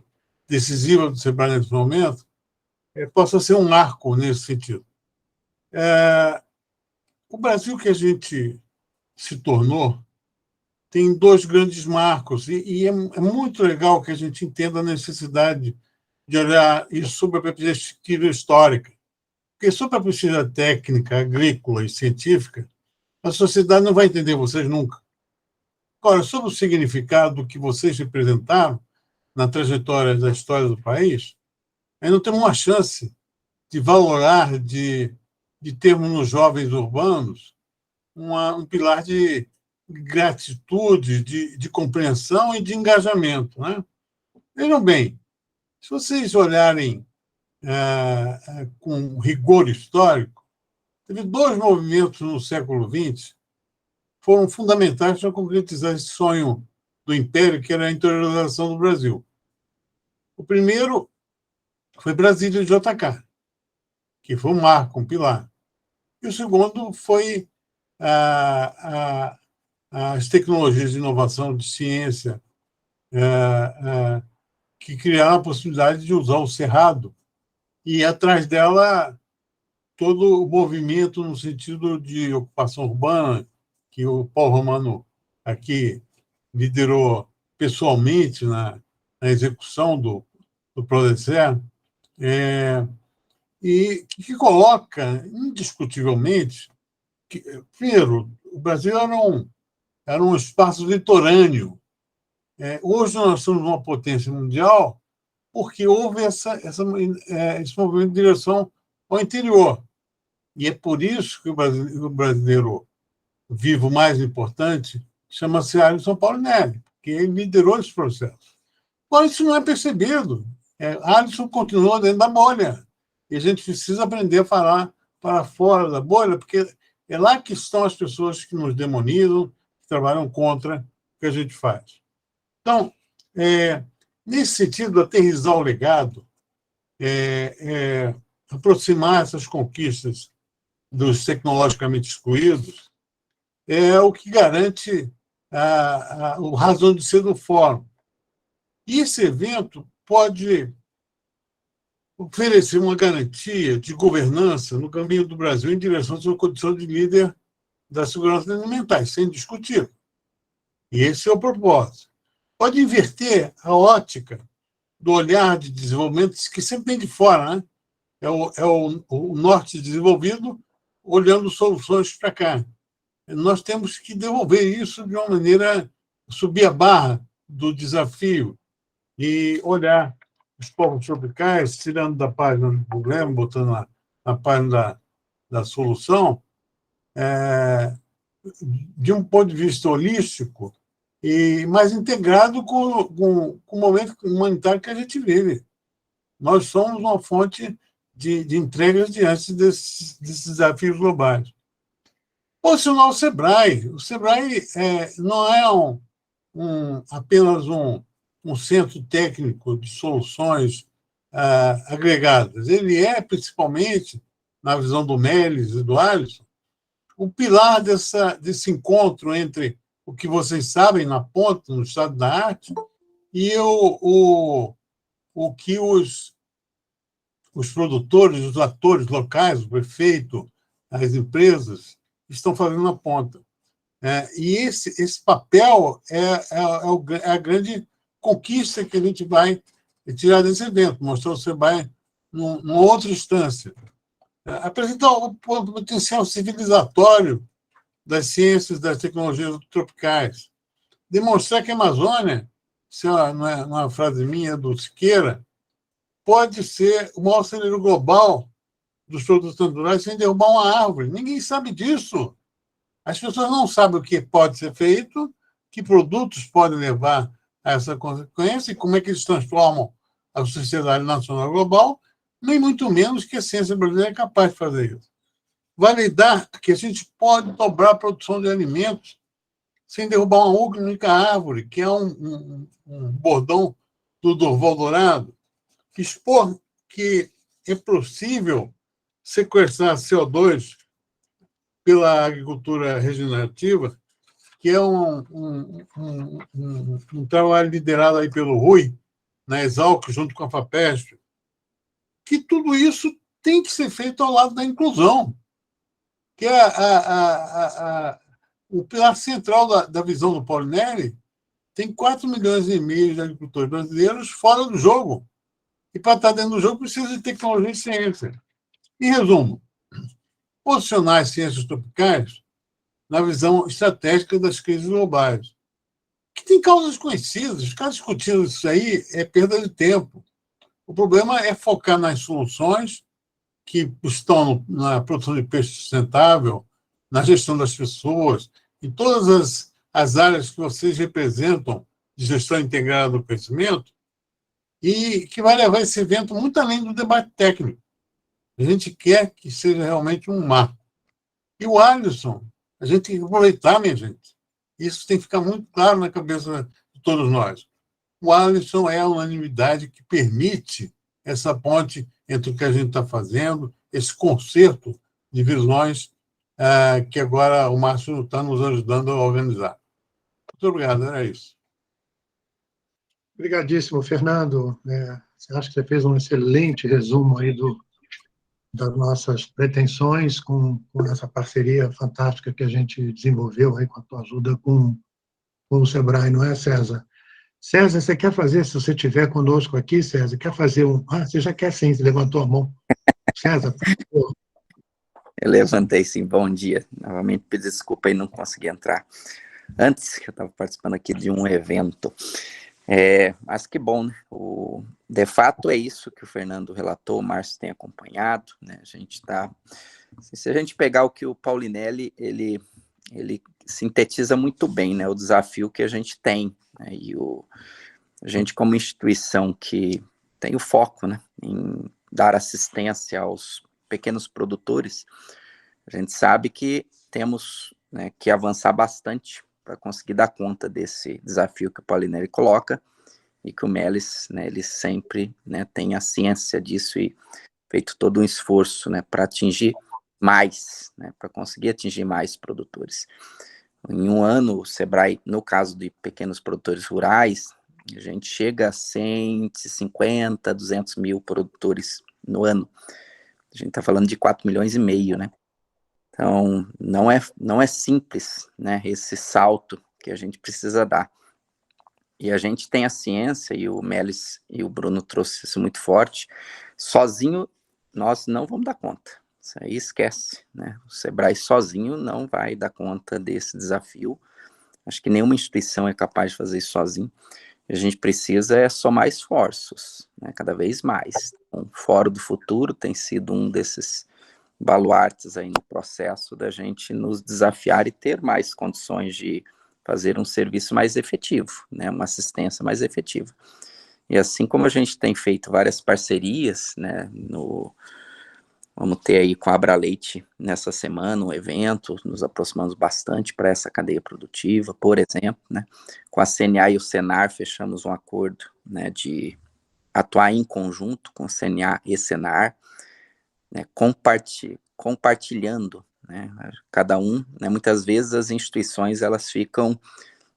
C: decisiva do SEBRAE nesse momento, possa ser um marco nesse sentido. O Brasil que a gente se tornou tem dois grandes marcos, e é muito legal que a gente entenda a necessidade de olhar isso sob a perspectiva histórica. Porque sob a perspectiva técnica, agrícola e científica, a sociedade não vai entender vocês nunca. Agora, sobre o significado que vocês representaram na trajetória da história do país, aí não temos uma chance de valorar, de termos nos jovens urbanos um pilar de gratitude, de compreensão e de engajamento. Né? Vejam bem, se vocês olharem com rigor histórico, teve dois movimentos no século XX que foram fundamentais para concretizar esse sonho do Império, que era a interiorização do Brasil. O primeiro foi Brasília de JK, que foi um marco, um pilar. E o segundo foi as tecnologias de inovação, de ciência, que criaram a possibilidade de usar o Cerrado e, atrás dela, todo o movimento no sentido de ocupação urbana, que o Paulo Romano aqui liderou pessoalmente na execução do Prodecer, e que coloca, indiscutivelmente, que, primeiro, o Brasil era um espaço litorâneo. Hoje nós somos uma potência mundial porque houve esse movimento de direção ao interior. E é por isso que o brasileiro vivo mais importante chama-se Alisson São Paulo Nery, porque ele liderou esse processo. Agora, isso não é percebido. Alisson continuou dentro da bolha. E a gente precisa aprender a falar para fora da bolha, porque é lá que estão as pessoas que nos demonizam, que trabalham contra o que a gente faz. Então, nesse sentido, aterrissar o legado, aproximar essas conquistas dos tecnologicamente excluídos, é o que garante o razão de ser do fórum. E esse evento pode oferecer uma garantia de governança no caminho do Brasil em direção à sua condição de líder da segurança alimentar, sem discutir. E esse é o propósito. Pode inverter a ótica do olhar de desenvolvimento que sempre vem de fora, né? É o norte desenvolvido olhando soluções para cá. Nós temos que devolver isso de uma maneira, subir a barra do desafio e olhar os povos tropicais, tirando da página do problema, botando na página da solução, de um ponto de vista holístico, e mais integrado com o momento humanitário que a gente vive. Nós somos uma fonte de entregas diante desses desafios globais. Posicionar o SEBRAE. O SEBRAE não é apenas um centro técnico de soluções agregadas. Ele é, principalmente, na visão do Melis e do Alisson, o pilar desse encontro entre o que vocês sabem na ponta, no estado da arte, e o que os produtores, os atores locais, o prefeito, as empresas, estão fazendo na ponta. E esse papel é a grande conquista que a gente vai tirar desse evento, mostrar o SEBRAE numa outra instância. Apresentar o potencial civilizatório das ciências, das tecnologias tropicais. Demonstrar que a Amazônia, isso não é uma frase minha, do Siqueira, pode ser o maior celeiro global dos produtos naturais sem derrubar uma árvore. Ninguém sabe disso. As pessoas não sabem o que pode ser feito, que produtos podem levar a essa consequência e como é que eles transformam a sociedade nacional global, nem muito menos que a ciência brasileira é capaz de fazer isso. Validar que a gente pode dobrar a produção de alimentos sem derrubar uma única árvore, que é um bordão do Durval Dourado. Expor que é possível sequestrar CO2 pela agricultura regenerativa, que é um trabalho liderado aí pelo Rui, na Exalc, junto com a FAPESP, que tudo isso tem que ser feito ao lado da inclusão, que é o pilar central da visão do Paulinelli. Tem 4,5 milhões de agricultores brasileiros fora do jogo. E para estar dentro do jogo precisa de tecnologia e ciência. Em resumo, posicionar as ciências tropicais na visão estratégica das crises globais, que tem causas conhecidas. Ficar discutindo isso aí é perda de tempo. O problema é focar nas soluções que estão na produção de peixe sustentável, na gestão das pessoas, em todas as áreas que vocês representam de gestão integrada do conhecimento, e que vai levar esse evento muito além do debate técnico. A gente quer que seja realmente um marco. E o Alisson, a gente tem que aproveitar, minha gente. Isso tem que ficar muito claro na cabeça de todos nós. O Alisson é a unanimidade que permite essa ponte entre o que a gente está fazendo, esse concerto de visões que agora o Márcio está nos ajudando a organizar. Muito obrigado, era isso.
D: Obrigadíssimo, Fernando. Acho que você fez um excelente resumo aí das nossas pretensões com essa parceria fantástica que a gente desenvolveu aí com a tua ajuda com o Sebrae, não é, César? César, você quer fazer, se você estiver conosco aqui, César, quer fazer um... você já quer sim, você levantou a mão. César, por favor.
H: Eu levantei sim, bom dia. Novamente, peço desculpa aí, não consegui entrar. Antes, eu estava participando aqui de um evento. Mas que bom, né? De fato, é isso que o Fernando relatou, o Márcio tem acompanhado, né? A gente está... Se a gente pegar o que o Paulinelli, ele sintetiza muito bem, né? O desafio que a gente tem, né? E a gente, como instituição que tem o foco, né, em dar assistência aos pequenos produtores, a gente sabe que temos, né, que avançar bastante para conseguir dar conta desse desafio que o Paulinelli coloca e que o Melis, né, ele sempre, né, tem a ciência disso e feito todo um esforço, né, para atingir mais, né, para conseguir atingir mais produtores. Em um ano, o Sebrae, no caso de pequenos produtores rurais, a gente chega a 150, 200 mil produtores no ano. A gente está falando de 4,5 milhões, né? Então, não é simples, né, esse salto que a gente precisa dar. E a gente tem a ciência, e o Melis e o Bruno trouxe isso muito forte, sozinho nós não vamos dar conta. Isso aí esquece, né? O Sebrae sozinho não vai dar conta desse desafio. Acho que nenhuma instituição é capaz de fazer isso sozinho. A gente precisa somar esforços, né, cada vez mais. O Fórum do Futuro tem sido um desses baluartes aí no processo da gente nos desafiar e ter mais condições de fazer um serviço mais efetivo, né, uma assistência mais efetiva. E assim como a gente tem feito várias parcerias, né, vamos ter aí com a Abraleite nessa semana um evento, nos aproximamos bastante para essa cadeia produtiva, por exemplo, né, com a CNA e o Senar fechamos um acordo, né, de atuar em conjunto com o CNA e Senar, né, compartilhando, né, cada um, né, muitas vezes as instituições elas ficam,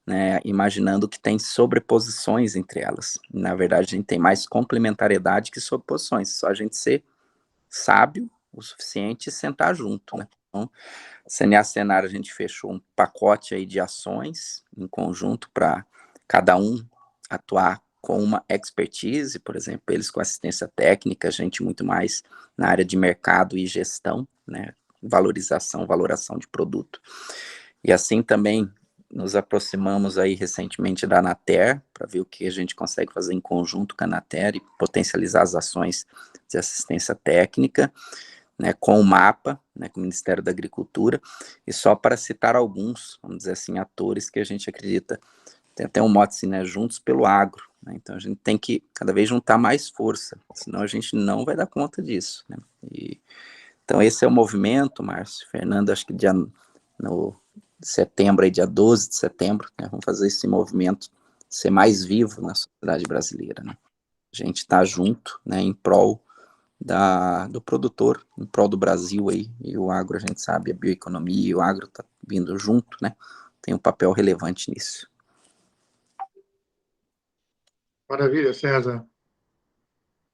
H: né, imaginando que tem sobreposições entre elas. Na verdade, a gente tem mais complementariedade que sobreposições, só a gente ser sábio o suficiente e sentar junto, né? Então, CNA Senar, a gente fechou um pacote aí de ações em conjunto para cada um atuar com uma expertise, por exemplo, eles com assistência técnica, a gente muito mais na área de mercado e gestão, né? Valoração de produto. E assim também nos aproximamos aí recentemente da Anater, para ver o que a gente consegue fazer em conjunto com a Anater e potencializar as ações de assistência técnica, né, com o MAPA, né, com o Ministério da Agricultura, e só para citar alguns, vamos dizer assim, atores que a gente acredita, tem até um mote assim, né, juntos pelo agro, né, então a gente tem que cada vez juntar mais força, senão a gente não vai dar conta disso, né, então esse é o movimento, Márcio, Fernando, acho que no setembro, aí, dia 12 de setembro, né, vamos fazer esse movimento ser mais vivo na sociedade brasileira, né, a gente está junto, né, em prol do produtor, em prol do Brasil aí, e o agro, a gente sabe, a bioeconomia e o agro tá vindo junto, né, tem um papel relevante nisso.
D: Maravilha, César.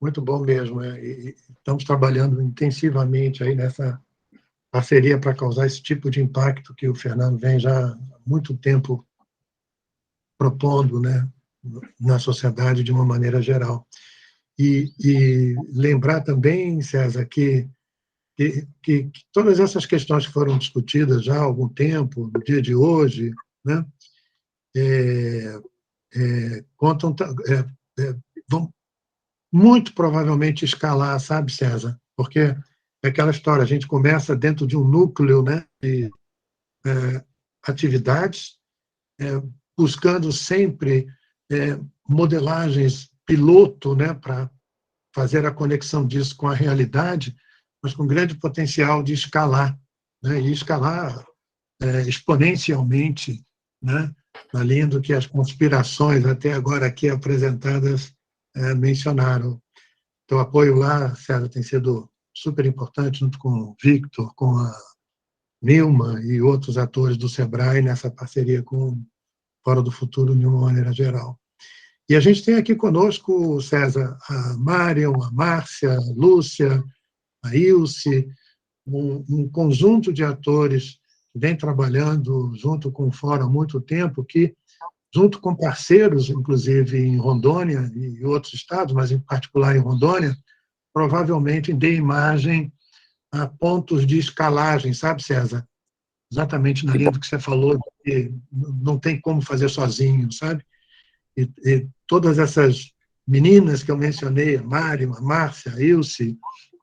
D: Muito bom mesmo. E estamos trabalhando intensivamente aí nessa parceria para causar esse tipo de impacto que o Fernando vem já há muito tempo propondo, né, na sociedade de uma maneira geral. E lembrar também, César, que todas essas questões que foram discutidas já há algum tempo, no dia de hoje, né, vão muito provavelmente escalar, sabe, César? Porque é aquela história, a gente começa dentro de um núcleo, né, de atividades, buscando sempre modelagens piloto, né, para fazer a conexão disso com a realidade, mas com grande potencial de escalar, né, e escalar exponencialmente, né, na linha do que as conspirações até agora aqui apresentadas mencionaram. Então, o apoio lá, César, tem sido super importante, junto com o Victor, com a Nilma e outros atores do SEBRAE, nessa parceria com o Fórum do Futuro, de uma maneira geral. E a gente tem aqui conosco, César, a Marion, a Márcia, a Lúcia, a Ilse, um conjunto de atores que vem trabalhando junto com o Fórum há muito tempo, que, junto com parceiros, inclusive em Rondônia e outros estados, mas em particular em Rondônia, provavelmente dê imagem a pontos de escalagem, sabe, César? Exatamente na linha do que você falou, que não tem como fazer sozinho, sabe? E todas essas meninas que eu mencionei, a Mário, a Márcia, a Ilse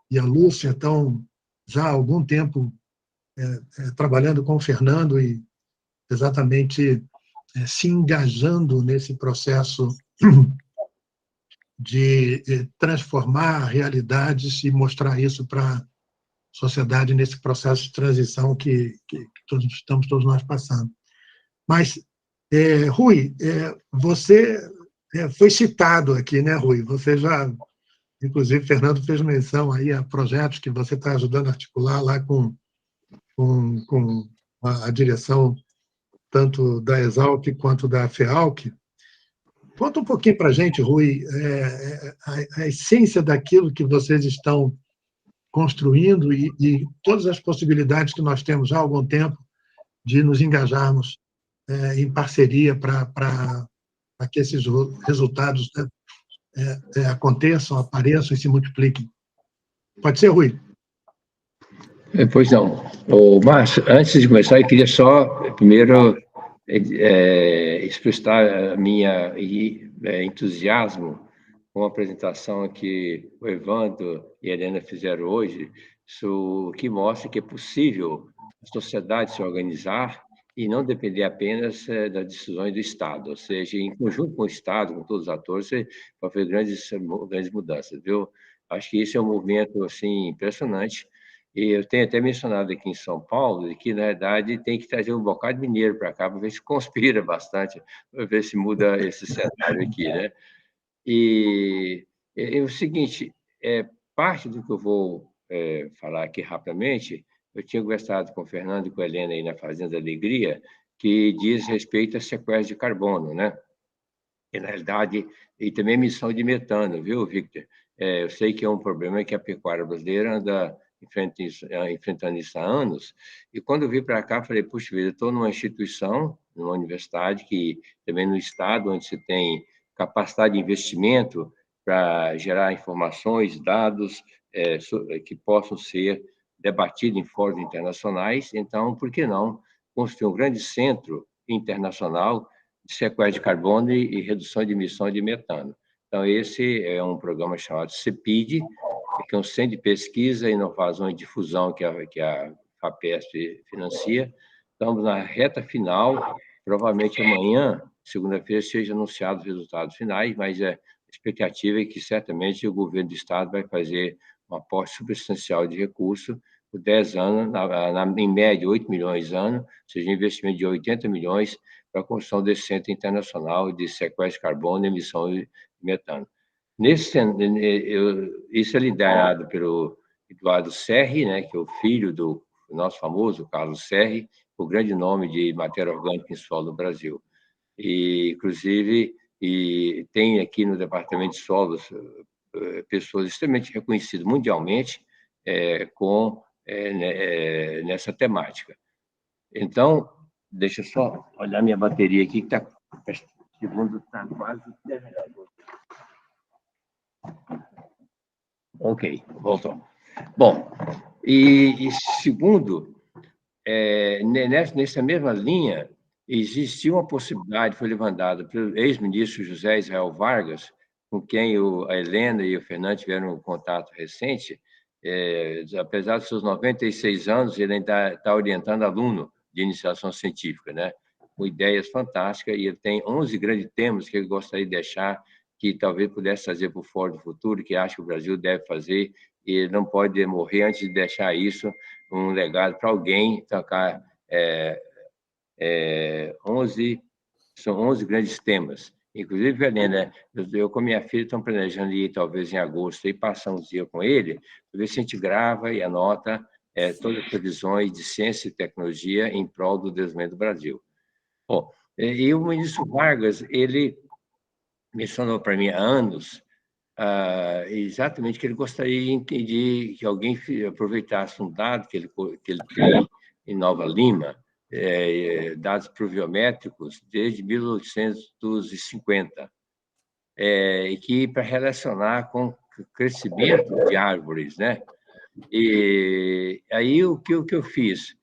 D: e a Lúcia, estão já há algum tempo trabalhando com o Fernando e exatamente se engajando nesse processo de transformar realidades e mostrar isso para a sociedade nesse processo de transição que estamos todos nós passando. Mas, Rui, você foi citado aqui, né, Rui? Você já, inclusive, Fernando fez menção aí a projetos que você está ajudando a articular lá com a direção tanto da Exalc quanto da FEALC. Conta um pouquinho para a gente, Rui, a essência daquilo que vocês estão construindo e todas as possibilidades que nós temos já há algum tempo de nos engajarmos em parceria para que esses resultados aconteçam, apareçam e se multipliquem. Pode ser, Rui?
I: Pois não. Márcio, antes de começar, eu queria só, primeiro, expressar a minha entusiasmo com a apresentação que o Evandro e a Helena fizeram hoje, que mostra que é possível a sociedade se organizar e não depender apenas das decisões do Estado, ou seja, em conjunto com o Estado, com todos os atores, para fazer grandes mudanças, viu? Acho que esse é um movimento assim impressionante. E eu tenho até mencionado aqui em São Paulo que, na verdade, tem que trazer um bocado de mineiro para cá para ver se conspira bastante, para ver se muda esse cenário aqui, né? E é o seguinte, parte do que eu vou falar aqui rapidamente, eu tinha conversado com o Fernando e com a Helena aí na Fazenda Alegria, que diz respeito a sequestro de carbono, né? E, na realidade, e também emissão de metano, viu, Victor? Eu sei que é um problema que a pecuária brasileira anda enfrentando isso há anos, e quando eu vim para cá, falei, puxa vida, eu estou numa instituição, numa universidade, que também no estado, onde se tem capacidade de investimento para gerar informações, dados que possam ser debatidos em fóruns internacionais, então, por que não construir um grande centro internacional de sequestro de carbono e redução de emissão de metano. Então, esse é um programa chamado CEPID, que é um Centro de Pesquisa, Inovação e Difusão que a FAPESP financia. Estamos na reta final, provavelmente amanhã, segunda-feira, sejam anunciados os resultados finais, mas a expectativa é que certamente o governo do Estado vai fazer um aporte substancial de recursos por 10 anos, em média 8 milhões ano, ou seja, investimento de 80 milhões para a construção desse Centro Internacional de Sequestro de Carbono, Emissão de Metano. Isso é liderado pelo Eduardo Serri, né, que é o filho do nosso famoso Carlos Serri, o grande nome de matéria orgânica em solo do Brasil. E, inclusive, tem aqui no Departamento de Solos pessoas extremamente reconhecidas mundialmente nessa temática. Então, deixa eu só olhar minha bateria aqui, que o segundo está quase terminado. Ok, voltou. Bom, e segundo, nessa mesma linha, existiu uma possibilidade, foi levantada pelo ex-ministro José Israel Vargas, com quem a Helena e o Fernando tiveram um contato recente. Apesar dos seus 96 anos, ele ainda está orientando aluno de iniciação científica, né? Com ideias fantásticas, e ele tem 11 grandes temas que ele gostaria de deixar, que talvez pudesse trazer para o Fórum do Futuro, que acho que o Brasil deve fazer, e não pode morrer antes de deixar isso, um legado para alguém, tocar 11 grandes temas. Inclusive, Helena, eu com minha filha estamos planejando ir, talvez, em agosto, e passar uns dias com ele, para ver se a gente grava e anota todas as previsões de ciência e tecnologia em prol do desenvolvimento do Brasil. Bom, e o ministro Vargas, ele mencionou para mim há anos exatamente que ele gostaria de que alguém aproveitasse um dado que ele tem em Nova Lima, dados pluviométricos desde 1850, e que para relacionar com o crescimento de árvores, né? E aí o que eu fiz?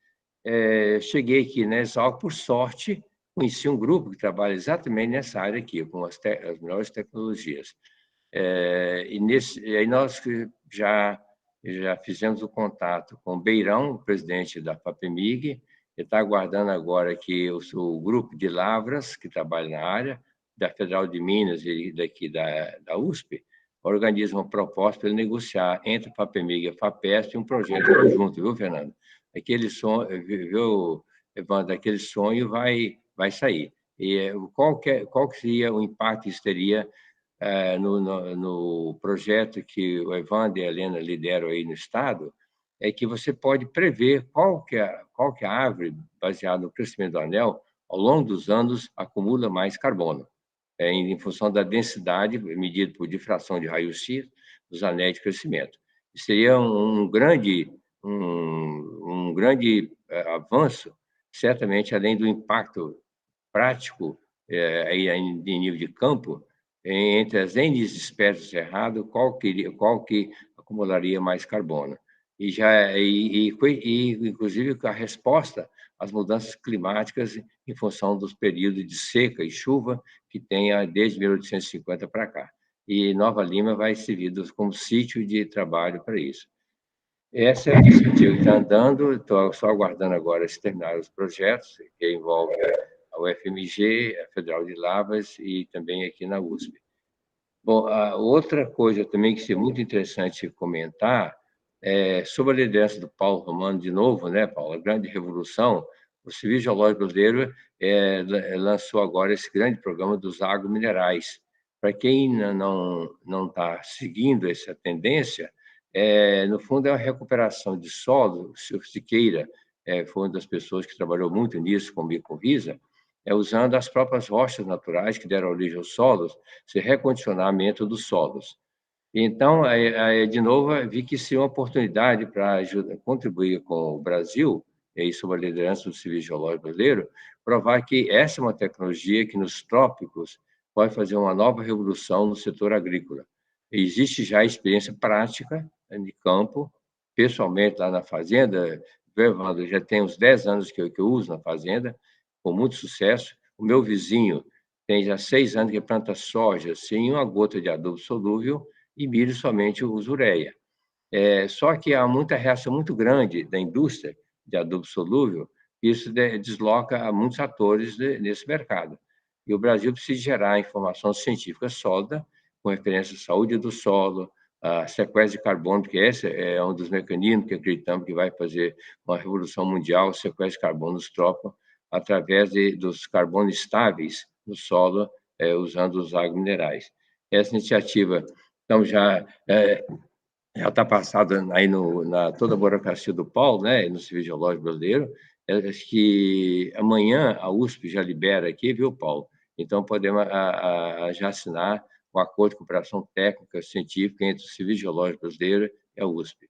I: Cheguei aqui na Exalc, por sorte, conheci um grupo que trabalha exatamente nessa área aqui, com as melhores tecnologias. E aí nós já fizemos o contato com o Beirão, o presidente da FAPEMIG. Ele está aguardando agora que o grupo de Lavras, que trabalha na área, da Federal de Minas e daqui da USP, organiza uma proposta para ele negociar entre a FAPEMIG e a FAPESP um projeto conjunto, viu, Fernando? Aquele sonho, viu, Evandro, aquele sonho vai sair. E qual que seria o impacto que isso teria no projeto que o Evandro e a Helena lideram aí no Estado, é que você pode prever qual que a árvore, baseada no crescimento do anel, ao longo dos anos, acumula mais carbono, em função da densidade, medida por difração de raio-x, dos anéis de crescimento. Isso seria um grande avanço, certamente, além do impacto prático em nível de campo, entre as N espécies do cerrado, qual que acumularia mais carbono. Inclusive, a resposta às mudanças climáticas em função dos períodos de seca e chuva que tem desde 1850 para cá. E Nova Lima vai servir como sítio de trabalho para isso. Essa é a iniciativa que está andando, estou só aguardando agora se terminar os projetos, que envolvem a UFMG, a Federal de Lavras e também aqui na USP. Bom, outra coisa também que seria muito interessante comentar é sobre a liderança do Paulo Romano, de novo, né, Paulo? A grande revolução. O Serviço Geológico Brasileiro lançou agora esse grande programa dos agrominerais. Para quem não está seguindo essa tendência, no fundo, é uma recuperação de solo. O senhor Siqueira foi uma das pessoas que trabalhou muito nisso com o Bicovisa, usando as próprias rochas naturais que deram origem aos solos, esse recondicionamento dos solos. Então, de novo, vi que seria uma oportunidade para contribuir com o Brasil, e sob a liderança do Serviço Geológico Brasileiro, provar que essa é uma tecnologia que nos trópicos pode fazer uma nova revolução no setor agrícola. Existe já experiência prática de campo, pessoalmente lá na fazenda, já tem uns 10 anos que eu uso na fazenda, com muito sucesso. O meu vizinho tem já 6 anos que planta soja sem uma gota de adubo solúvel e milho somente usa ureia. Só que há muita reação muito grande da indústria de adubo solúvel, e isso desloca a muitos atores nesse mercado. E o Brasil precisa gerar informação científica sólida, com referência à saúde do solo, a sequestro de carbono, porque esse é um dos mecanismos que acreditamos que vai fazer uma revolução mundial, o sequestro de carbono dos trópicos, através dos carbonos estáveis no solo, usando os agrominerais. Essa iniciativa, então, já está passada aí na toda a burocracia do Paulo, né, no Serviço Geológico Brasileiro. Acho que amanhã a USP já libera aqui, viu, Paulo? Então, podemos já assinar um acordo de cooperação técnica científica entre o Serviço Geológico Brasileiro e a USP.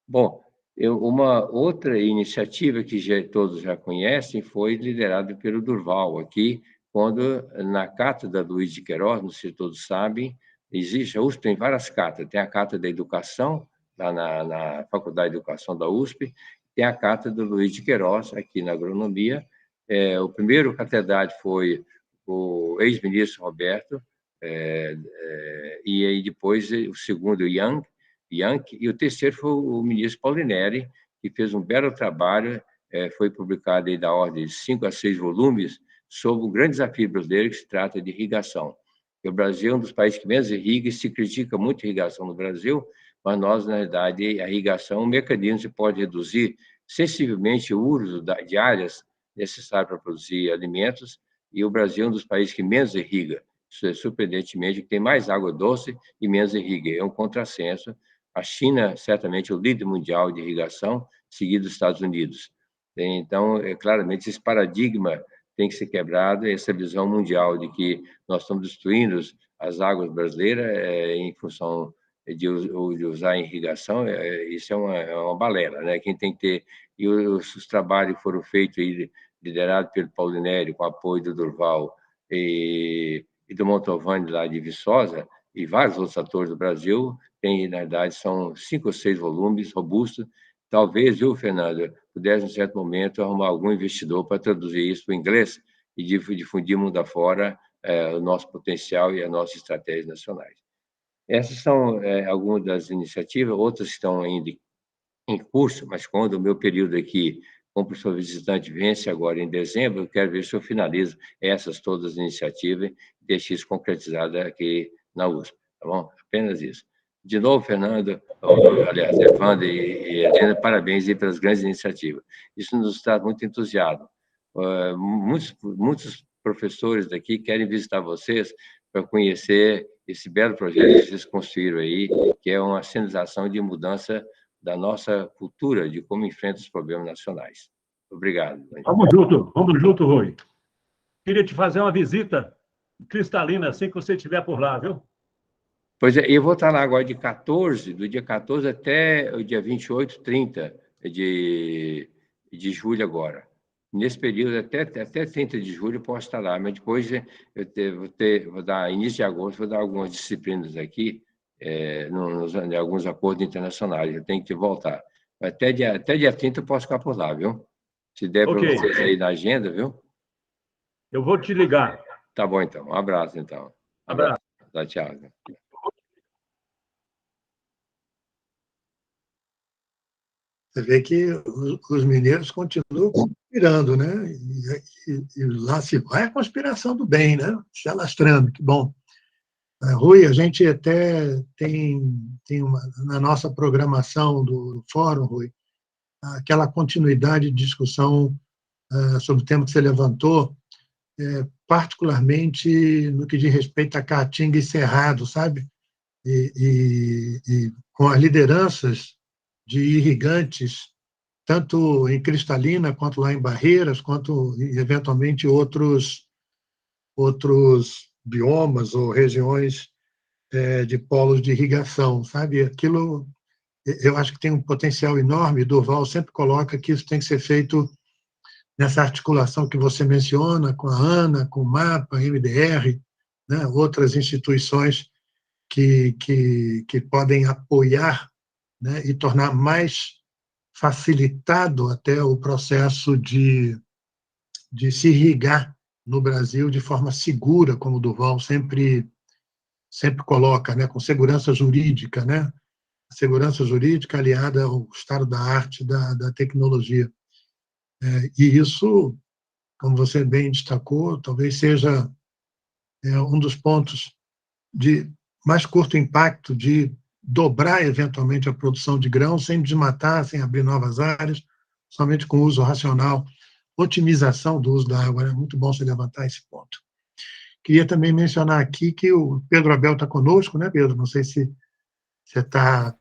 I: Bom, uma outra iniciativa que todos já conhecem foi liderada pelo Durval aqui, quando na cátedra do Luiz de Queiroz, não sei se todos sabem, existe, a USP tem várias cátedras, tem a cátedra da educação, lá na Faculdade de Educação da USP, tem a cátedra do Luiz de Queiroz, aqui na agronomia. O primeiro catedrático foi o ex-ministro Roberto, e aí depois o segundo, Yang, e o terceiro foi o ministro Paulinelli, que fez um belo trabalho, foi publicado aí da ordem de 5 a 6 volumes, sobre o grande desafio brasileiro que se trata de irrigação. O Brasil é um dos países que menos irriga e se critica muito a irrigação no Brasil, mas nós, na verdade, a irrigação é um mecanismo que pode reduzir sensivelmente o uso de áreas necessárias para produzir alimentos, e o Brasil é um dos países que menos irriga. Isso é surpreendentemente, que tem mais água doce e menos irriga. É um contrassenso. A China, certamente, é o líder mundial de irrigação, seguido dos Estados Unidos. Então, claramente, esse paradigma tem que ser quebrado, essa visão mundial de que nós estamos destruindo as águas brasileiras em função de usar em irrigação, isso é uma balela, né? Quem tem que ter... E os trabalhos que foram feitos aí, liderados pelo Paulinelli, com apoio do Durval e do Montovani, lá de Viçosa, e vários outros atores do Brasil, tem, na verdade, são 5 ou 6 volumes robustos. Talvez, viu, Fernando, pudesse, em certo momento, arrumar algum investidor para traduzir isso para o inglês e difundir mundo afora o nosso potencial e as nossas estratégias nacionais. Essas são algumas das iniciativas, outras estão ainda em curso, mas quando o meu período aqui como professor visitante vence agora em dezembro, eu quero ver se eu finalizo essas todas as iniciativas e deixo isso concretizado aqui na USP, tá bom? Apenas isso. De novo, Fernando, aliás, Evandro e Helena, parabéns aí pelas grandes iniciativas. Isso nos traz muito entusiasmo. Muitos professores daqui querem visitar vocês para conhecer esse belo projeto que vocês construíram aí, que é uma sinalização de mudança da nossa cultura, de como enfrenta os problemas nacionais. Obrigado.
A: Vamos junto, Rui. Queria te fazer uma visita cristalina assim que você estiver por lá, viu?
I: Pois é, eu vou estar lá agora do dia 14 até o dia 28, 30 de julho agora. Nesse período, até 30 de julho, eu posso estar lá, mas depois vou dar, início de agosto, vou dar algumas disciplinas aqui, em alguns acordos internacionais, eu tenho que voltar. Até dia 30 eu posso ficar por lá, viu? Se der para vocês aí na agenda, viu?
A: Eu vou te ligar.
I: Tá bom, então. Um abraço, então.
A: Abraço.
I: Tá, tchau.
D: Você vê que os mineiros continuam conspirando, né? E lá se vai a conspiração do bem, né? Se alastrando, que bom. Rui, a gente até tem na nossa programação do fórum, Rui, aquela continuidade de discussão sobre o tema que você levantou, particularmente no que diz respeito a Caatinga e Cerrado, sabe? E com as lideranças de irrigantes, tanto em Cristalina, quanto lá em Barreiras, quanto, eventualmente, outros biomas ou regiões de polos de irrigação, sabe? Aquilo, eu acho que tem um potencial enorme. Durval sempre coloca que isso tem que ser feito nessa articulação que você menciona, com a ANA, com o MAPA, MDR, né? Outras instituições que podem apoiar, né? E tornar mais facilitado até o processo de de se irrigar no Brasil de forma segura, como o Durval sempre coloca, né, com segurança jurídica, né? A segurança jurídica aliada ao estado da arte, da tecnologia. E isso, como você bem destacou, talvez seja um dos pontos de mais curto impacto, de dobrar eventualmente a produção de grãos sem desmatar, sem abrir novas áreas, somente com uso racional, otimização do uso da água. É muito bom você levantar esse ponto. Queria também mencionar aqui que o Pedro Abel está conosco, né, Pedro? Não sei se você está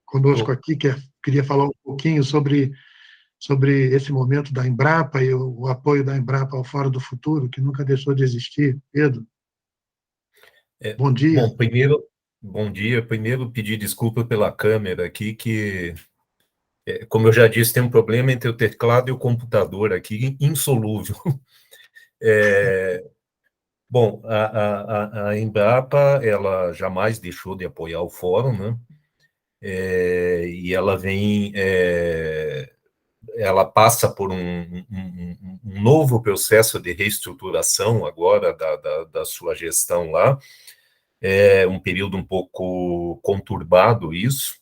D: conosco aqui, queria falar um pouquinho sobre esse momento da Embrapa e o apoio da Embrapa ao Fórum do Futuro, que nunca deixou de existir. Pedro? Bom dia.
J: Bom, bom dia. Primeiro, pedir desculpa pela câmera aqui, que, como eu já disse, tem um problema entre o teclado e o computador aqui, insolúvel. Bom, a Embrapa, ela jamais deixou de apoiar o Fórum, né? E ela ela passa por um novo processo de reestruturação agora da sua gestão lá. É um período um pouco conturbado isso,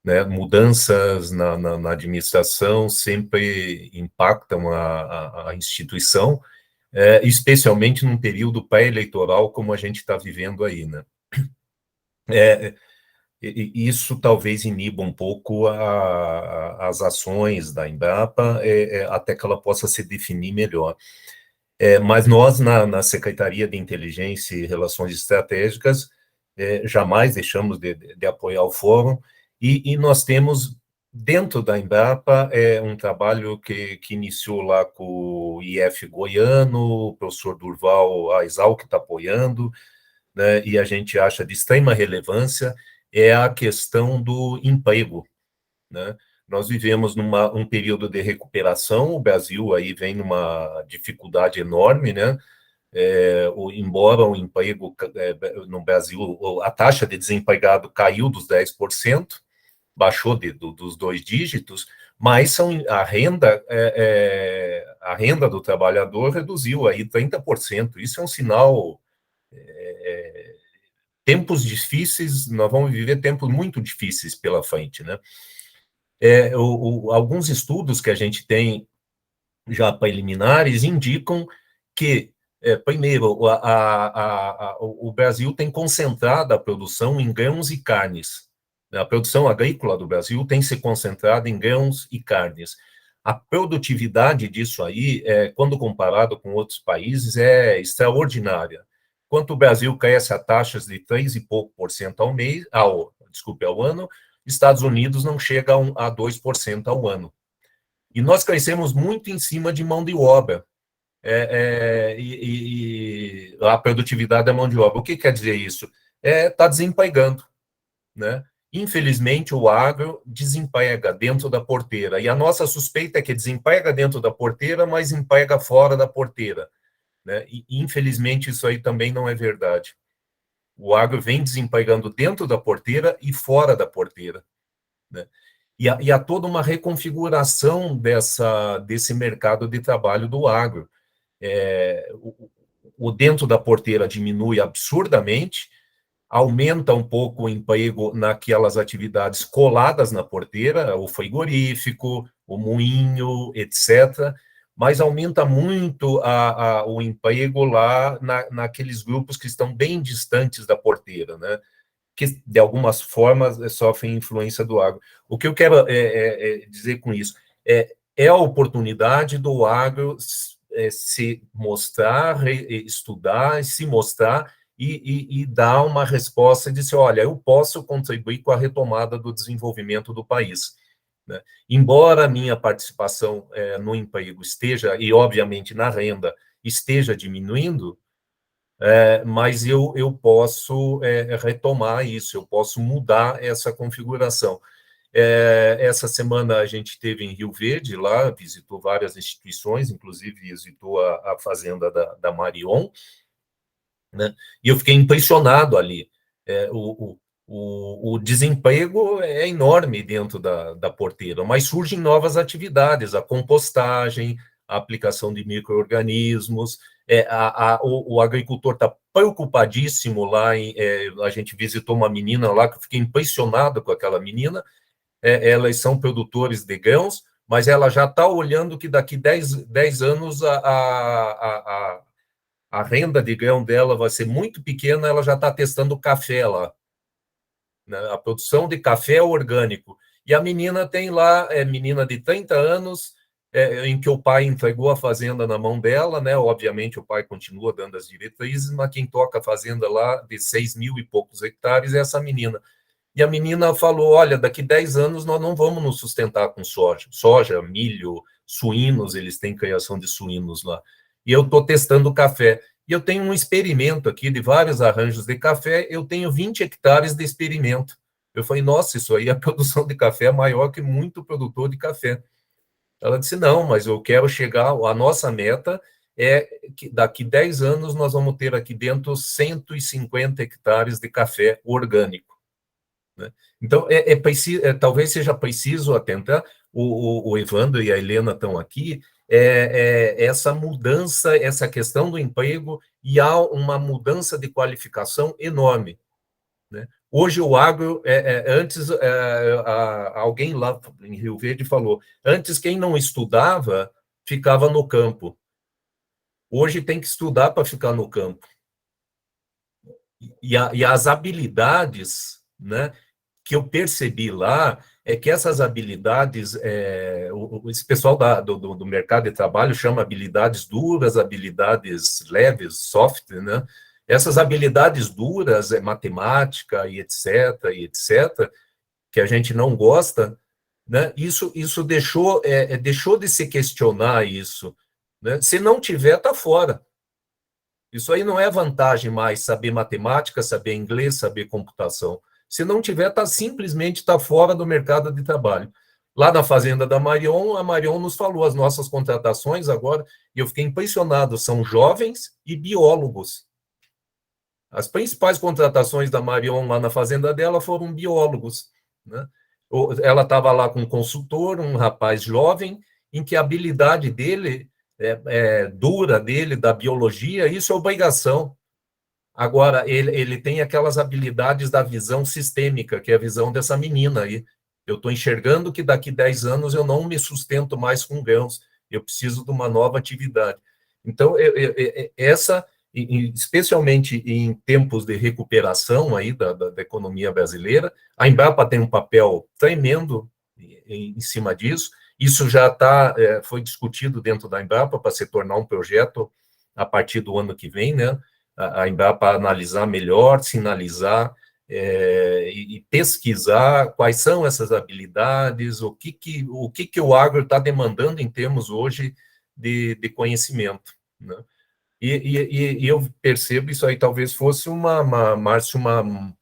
J: né? Mudanças na administração sempre impactam a instituição, especialmente num período pré-eleitoral como a gente está vivendo aí, né? Isso talvez iniba um pouco as ações da Embrapa, até que ela possa se definir melhor. Mas nós, na Secretaria de Inteligência e Relações Estratégicas, jamais deixamos de apoiar o Fórum, e nós temos, dentro da Embrapa, um trabalho que iniciou lá com o IF Goiano, o professor Durval Aizal, que está apoiando, né, e a gente acha de extrema relevância, é a questão do emprego, né? Nós vivemos um período de recuperação, o Brasil aí vem numa dificuldade enorme, né? Embora o emprego no Brasil, a taxa de desempregado caiu dos 10%, baixou dos 2 dígitos, mas a renda do trabalhador reduziu aí 30%. Isso é um sinal. Tempos difíceis, nós vamos viver tempos muito difíceis pela frente, né? Alguns estudos que a gente tem já preliminares indicam que, primeiro, o Brasil tem concentrado a produção em grãos e carnes. A produção agrícola do Brasil tem se concentrado em grãos e carnes. A produtividade disso aí, quando comparado com outros países, é extraordinária. Enquanto o Brasil cresce a taxas de 3 e pouco por cento ao ano, Estados Unidos não chega a 2% ao ano. E nós crescemos muito em cima de mão de obra. E a produtividade da mão de obra. O que quer dizer isso? Está desempregando, né? Infelizmente, o agro desemprega dentro da porteira. E a nossa suspeita é que desemprega dentro da porteira, mas emprega fora da porteira, né? E, infelizmente, isso aí também não é verdade. O agro vem desempregando dentro da porteira e fora da porteira, né? E há toda uma reconfiguração desse mercado de trabalho do agro. O dentro da porteira diminui absurdamente, aumenta um pouco o emprego naquelas atividades coladas na porteira, o frigorífico, o moinho, etc., mas aumenta muito o emprego lá naqueles grupos que estão bem distantes da porteira, né? Que, de algumas formas, sofrem influência do agro. O que eu quero dizer com isso é a oportunidade do agro se mostrar, estudar, se mostrar e dar uma resposta e dizer, olha, eu posso contribuir com a retomada do desenvolvimento do país, né? Embora a minha participação no emprego esteja, e obviamente na renda, esteja diminuindo, mas eu posso retomar isso, eu posso mudar essa configuração. Essa semana a gente esteve em Rio Verde, lá visitou várias instituições, inclusive visitou a fazenda da Marion, né? E eu fiquei impressionado ali. O desemprego é enorme dentro da porteira, mas surgem novas atividades, a compostagem, a aplicação de micro-organismos. O agricultor está preocupadíssimo lá. A gente visitou uma menina lá, que eu fiquei impressionado com aquela menina. Elas são produtores de grãos, mas ela já está olhando que daqui 10 anos a renda de grão dela vai ser muito pequena, ela já está testando café lá, né? A produção de café orgânico. E a menina tem lá, menina de 30 anos, em que o pai entregou a fazenda na mão dela, né? Obviamente o pai continua dando as diretrizes, mas quem toca a fazenda lá de 6.000 e poucos hectares é essa menina. E a menina falou, olha, daqui 10 anos nós não vamos nos sustentar com soja, milho, suínos, eles têm criação de suínos lá. E eu estou testando café. E eu tenho um experimento aqui de vários arranjos de café, eu tenho 20 hectares de experimento. Eu falei, nossa, isso aí, a produção de café é maior que muito produtor de café. Ela disse, não, mas eu quero chegar, a nossa meta é que daqui 10 anos nós vamos ter aqui dentro 150 hectares de café orgânico. Né? Então, talvez seja preciso atentar, o Evandro e a Helena estão aqui, essa mudança, essa questão do emprego, e há uma mudança de qualificação enorme. Né? Hoje o agro, antes, alguém lá em Rio Verde falou, antes quem não estudava ficava no campo. Hoje tem que estudar para ficar no campo. E as habilidades, né, que eu percebi lá, é que essas habilidades, esse pessoal do mercado de trabalho chama habilidades duras, habilidades leves, soft, né? Essas habilidades duras, matemática e etc., que a gente não gosta, né? Isso deixou de se questionar isso, né? Se não tiver, está fora. Isso aí não é vantagem mais, saber matemática, saber inglês, saber computação. Se não tiver, simplesmente está fora do mercado de trabalho. Lá na fazenda da Marion, a Marion nos falou, as nossas contratações agora, e eu fiquei impressionado, são jovens e biólogos. As principais contratações da Marion lá na fazenda dela foram biólogos. Né? Ela estava lá com um consultor, um rapaz jovem, em que a habilidade dele, dura dele, da biologia, isso é obrigação. Agora, ele tem aquelas habilidades da visão sistêmica, que é a visão dessa menina aí. Eu estou enxergando que daqui 10 anos eu não me sustento mais com grãos, eu preciso de uma nova atividade. Então, especialmente em tempos de recuperação aí da economia brasileira, a Embrapa tem um papel tremendo em cima disso. Isso já foi discutido dentro da Embrapa para se tornar um projeto a partir do ano que vem, né? A Embrapa analisar melhor, sinalizar e pesquisar quais são essas habilidades, o que o agro está demandando em termos hoje de conhecimento. Né? E eu percebo isso aí talvez fosse Márcio, uma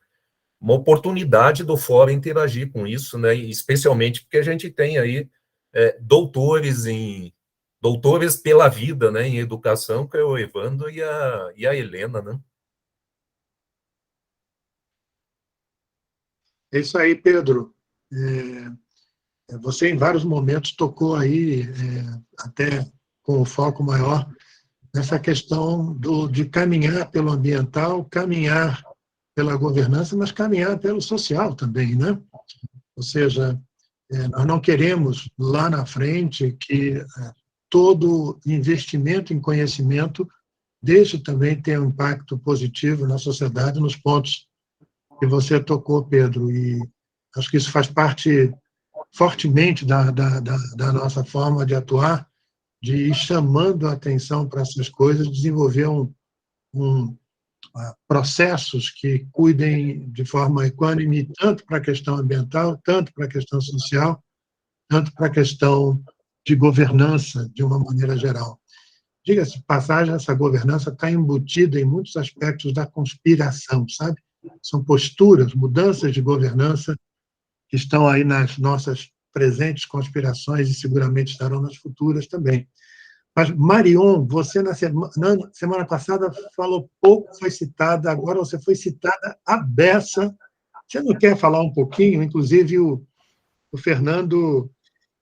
J: oportunidade do Fórum interagir com isso, né? Especialmente porque a gente tem aí doutores pela vida, né, em educação, que é o Evandro e a Helena, né?
D: É isso aí, Pedro. Você, em vários momentos, tocou aí, até com o foco maior, nessa questão de caminhar pelo ambiental, caminhar pela governança, mas caminhar pelo social também, né? Ou seja, nós não queremos, lá na frente, que todo investimento em conhecimento deixe também ter um impacto positivo na sociedade, nos pontos que você tocou, Pedro. E acho que isso faz parte fortemente da nossa forma de atuar, de ir chamando a atenção para essas coisas, desenvolver processos que cuidem de forma equânime, tanto para a questão ambiental, tanto para a questão social, tanto para a questão de governança, de uma maneira geral. Diga-se de passagem, essa governança está embutida em muitos aspectos da conspiração, sabe? São posturas, mudanças de governança que estão aí nas nossas presentes conspirações e seguramente estarão nas futuras também. Mas, Marion, você na semana passada falou pouco, foi citada, agora você foi citada à beça. Você não quer falar um pouquinho? Inclusive, o Fernando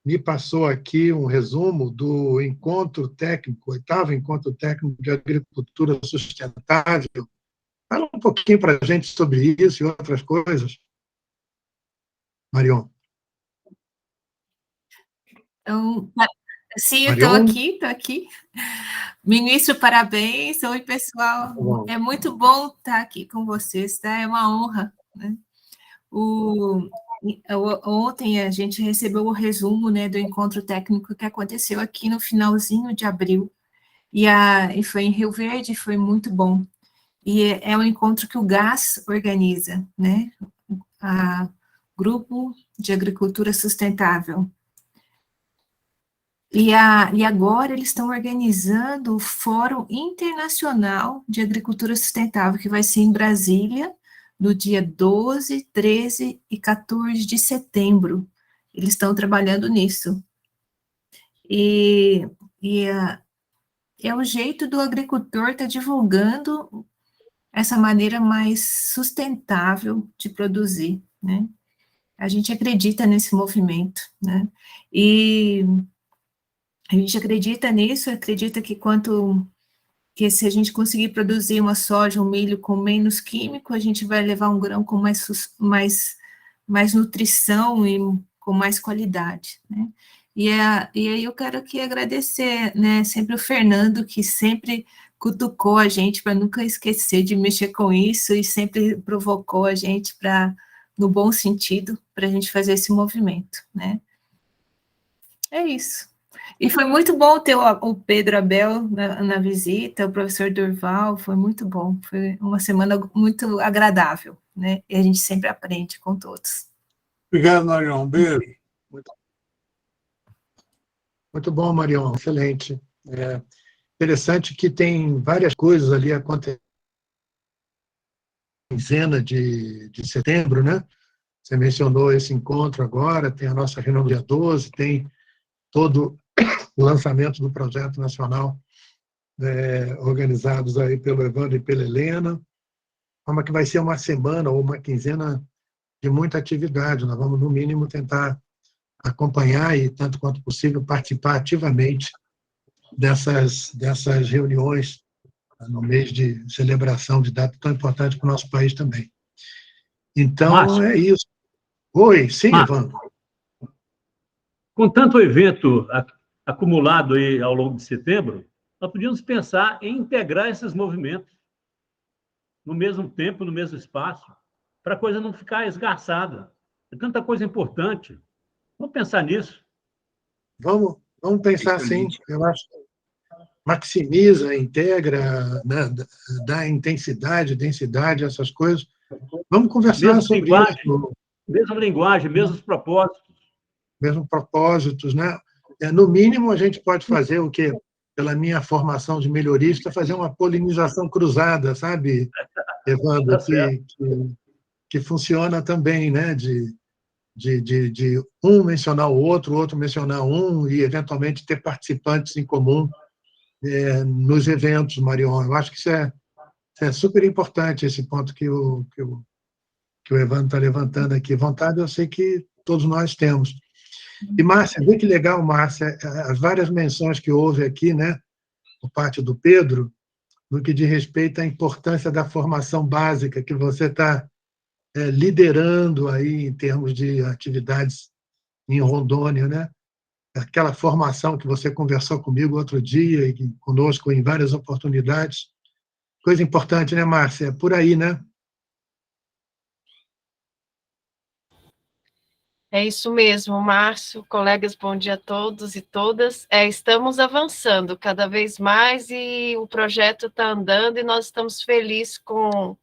D: me passou aqui um resumo do encontro técnico, 8º Encontro Técnico de Agricultura Sustentável. Fala um pouquinho para a gente sobre isso e outras coisas. Marion.
K: Então, sim, eu
D: Marion?
K: estou aqui. Ministro, parabéns. Oi, pessoal. É muito bom estar aqui com vocês, tá? É uma honra, né? Ontem a gente recebeu o resumo, né, do encontro técnico que aconteceu aqui no finalzinho de abril, e foi em Rio Verde, foi muito bom. E é um encontro que o GAS organiza, né? Grupo de Agricultura Sustentável. E agora eles estão organizando o Fórum Internacional de Agricultura Sustentável, que vai ser em Brasília, no dia 12, 13 e 14 de setembro. Eles estão trabalhando nisso. É o jeito do agricultor estar divulgando essa maneira mais sustentável de produzir, né? A gente acredita nesse movimento, né? E a gente acredita nisso, acredita que se a gente conseguir produzir uma soja, um milho com menos químico, a gente vai levar um grão com mais nutrição e com mais qualidade, né? E aí eu quero aqui agradecer, né, sempre o Fernando, que sempre cutucou a gente para nunca esquecer de mexer com isso e sempre provocou a gente no bom sentido, para a gente fazer esse movimento, né? É isso. E foi muito bom ter o Pedro Abel na visita, o professor Durval, foi muito bom, foi uma semana muito agradável, né? E a gente sempre aprende com todos.
C: Obrigado, Marion. Um beijo.
D: Muito bom, Marion, excelente. Interessante que tem várias coisas ali acontecendo. Quinzena de setembro, né? Você mencionou esse encontro agora, tem a nossa reunião do dia 12, tem todo o lançamento do projeto nacional organizados aí pelo Evandro e pela Helena, forma que vai ser uma semana ou uma quinzena de muita atividade. Nós vamos, no mínimo, tentar acompanhar e, tanto quanto possível, participar ativamente dessas reuniões no mês de celebração de data tão importante para o nosso país também. Então, Márcio, é isso. Oi, sim, Márcio, Evandro.
A: Com tanto evento acumulado aí ao longo de setembro, nós podíamos pensar em integrar esses movimentos no mesmo tempo, no mesmo espaço, para a coisa não ficar esgarçada. É tanta coisa importante. Vamos pensar nisso.
D: Vamos pensar assim. Eu acho que maximiza, integra, né, dá intensidade, densidade, essas coisas. Vamos conversar sobre isso.
A: Mesma linguagem, mesmos propósitos.
D: Mesmos propósitos, né? No mínimo, a gente pode fazer o que, pela minha formação de melhorista, fazer uma polinização cruzada, sabe, Evandro? Que funciona também, né? De um mencionar o outro mencionar um, e, eventualmente, ter participantes em comum nos eventos, Marion. Eu acho que isso é super importante, esse ponto que o Evandro está levantando aqui. Vontade, eu sei que todos nós temos. E, Márcia, vê que legal, Márcia, as várias menções que houve aqui, né, por parte do Pedro, no que diz respeito à importância da formação básica que você está liderando aí em termos de atividades em Rondônia, né? Aquela formação que você conversou comigo outro dia e conosco em várias oportunidades. Coisa importante, né, Márcia? É por aí, né?
L: É isso mesmo, Márcio, colegas, bom dia a todos e todas. Estamos avançando cada vez mais e o projeto está andando e nós estamos felizes com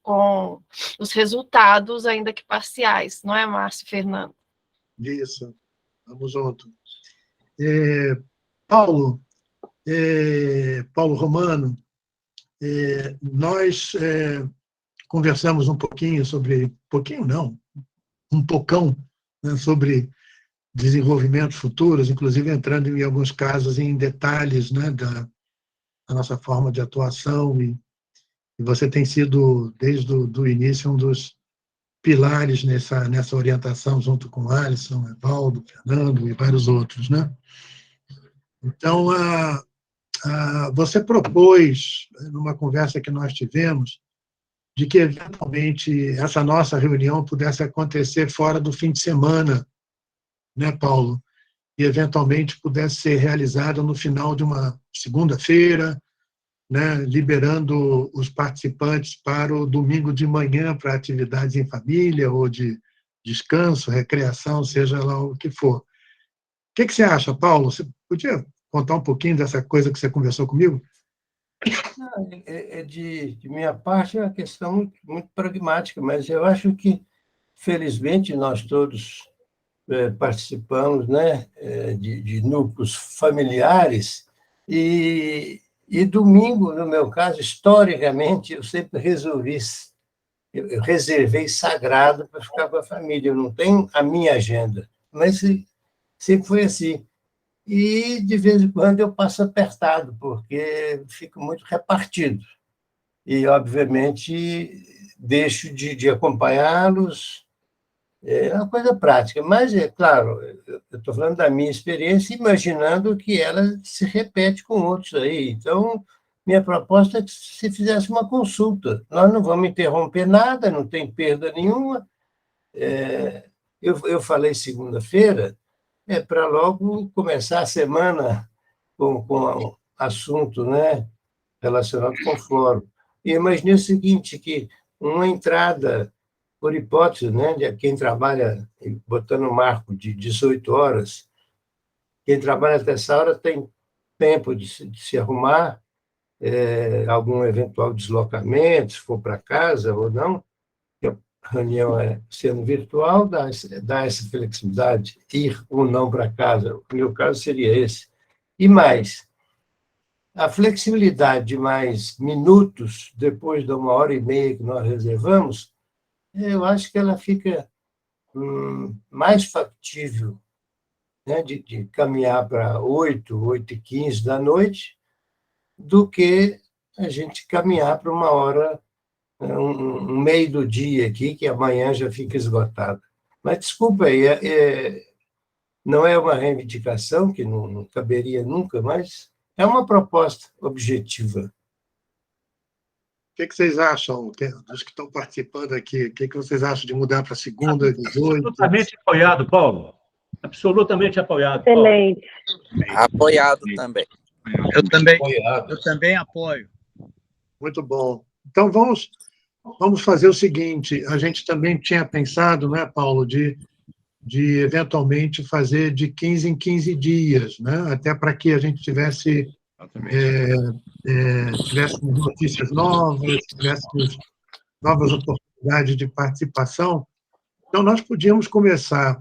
L: os resultados, ainda que parciais, não é, Márcio e Fernando?
D: Isso, vamos junto. Paulo Romano, nós conversamos um pouquinho sobre, um pocão, né, sobre desenvolvimentos futuros, inclusive entrando em alguns casos em detalhes, né, da nossa forma de atuação, e você tem sido, desde o início, um dos pilares nessa orientação, junto com Alisson, Evaldo, Fernando e vários outros, né? Então, você propôs, numa conversa que nós tivemos, de que, eventualmente, essa nossa reunião pudesse acontecer fora do fim de semana, né, Paulo? E, eventualmente, pudesse ser realizada no final de uma segunda-feira, né, liberando os participantes para o domingo de manhã para atividades em família ou de descanso, recreação, seja lá o que for. O que você acha, Paulo? Você podia contar um pouquinho dessa coisa que você conversou comigo?
F: Não, de minha parte, é uma questão muito, muito pragmática, mas eu acho que, felizmente, nós todos participamos, né, de núcleos familiares, e domingo, no meu caso, historicamente, eu sempre eu reservei sagrado para ficar com a família. Eu não tenho a minha agenda, mas sempre foi assim. E, de vez em quando, eu passo apertado, porque fico muito repartido. E, obviamente, deixo de acompanhá-los. É uma coisa prática. Mas, é claro, eu estou falando da minha experiência, imaginando que ela se repete com outros aí. Então, minha proposta é que se fizesse uma consulta. Nós não vamos interromper nada, não tem perda nenhuma. Eu falei segunda-feira, para logo começar a semana com um assunto, né, relacionado com o fórum. E imaginei o seguinte, que uma entrada, por hipótese, né, de quem trabalha, botando o marco de 18 horas, quem trabalha até essa hora tem tempo de se arrumar, algum eventual deslocamento, se for para casa ou não, a reunião sendo virtual, dá essa flexibilidade, ir ou não para casa. O meu caso seria esse. E mais, a flexibilidade de mais minutos, depois de 1h30 que nós reservamos, eu acho que ela fica mais factível, né, de caminhar para 8h15 da noite, do que a gente caminhar para 1h, um meio do dia aqui, que amanhã já fica esgotado. Mas, desculpa aí, não é uma reivindicação, que não caberia nunca, mas é uma proposta objetiva.
D: O que vocês acham, dos que estão participando aqui? O que vocês acham de mudar para segunda, 18?
A: Absolutamente apoiado, Paulo. Absolutamente apoiado, Paulo.
B: Excelente.
H: Apoiado também.
M: Eu também apoio.
D: Muito bom. Então, vamos fazer o seguinte, a gente também tinha pensado, né, Paulo, de eventualmente fazer de 15 em 15 dias, né, até para que a gente tivesse notícias novas, tivéssemos novas oportunidades de participação. Então, nós podíamos começar,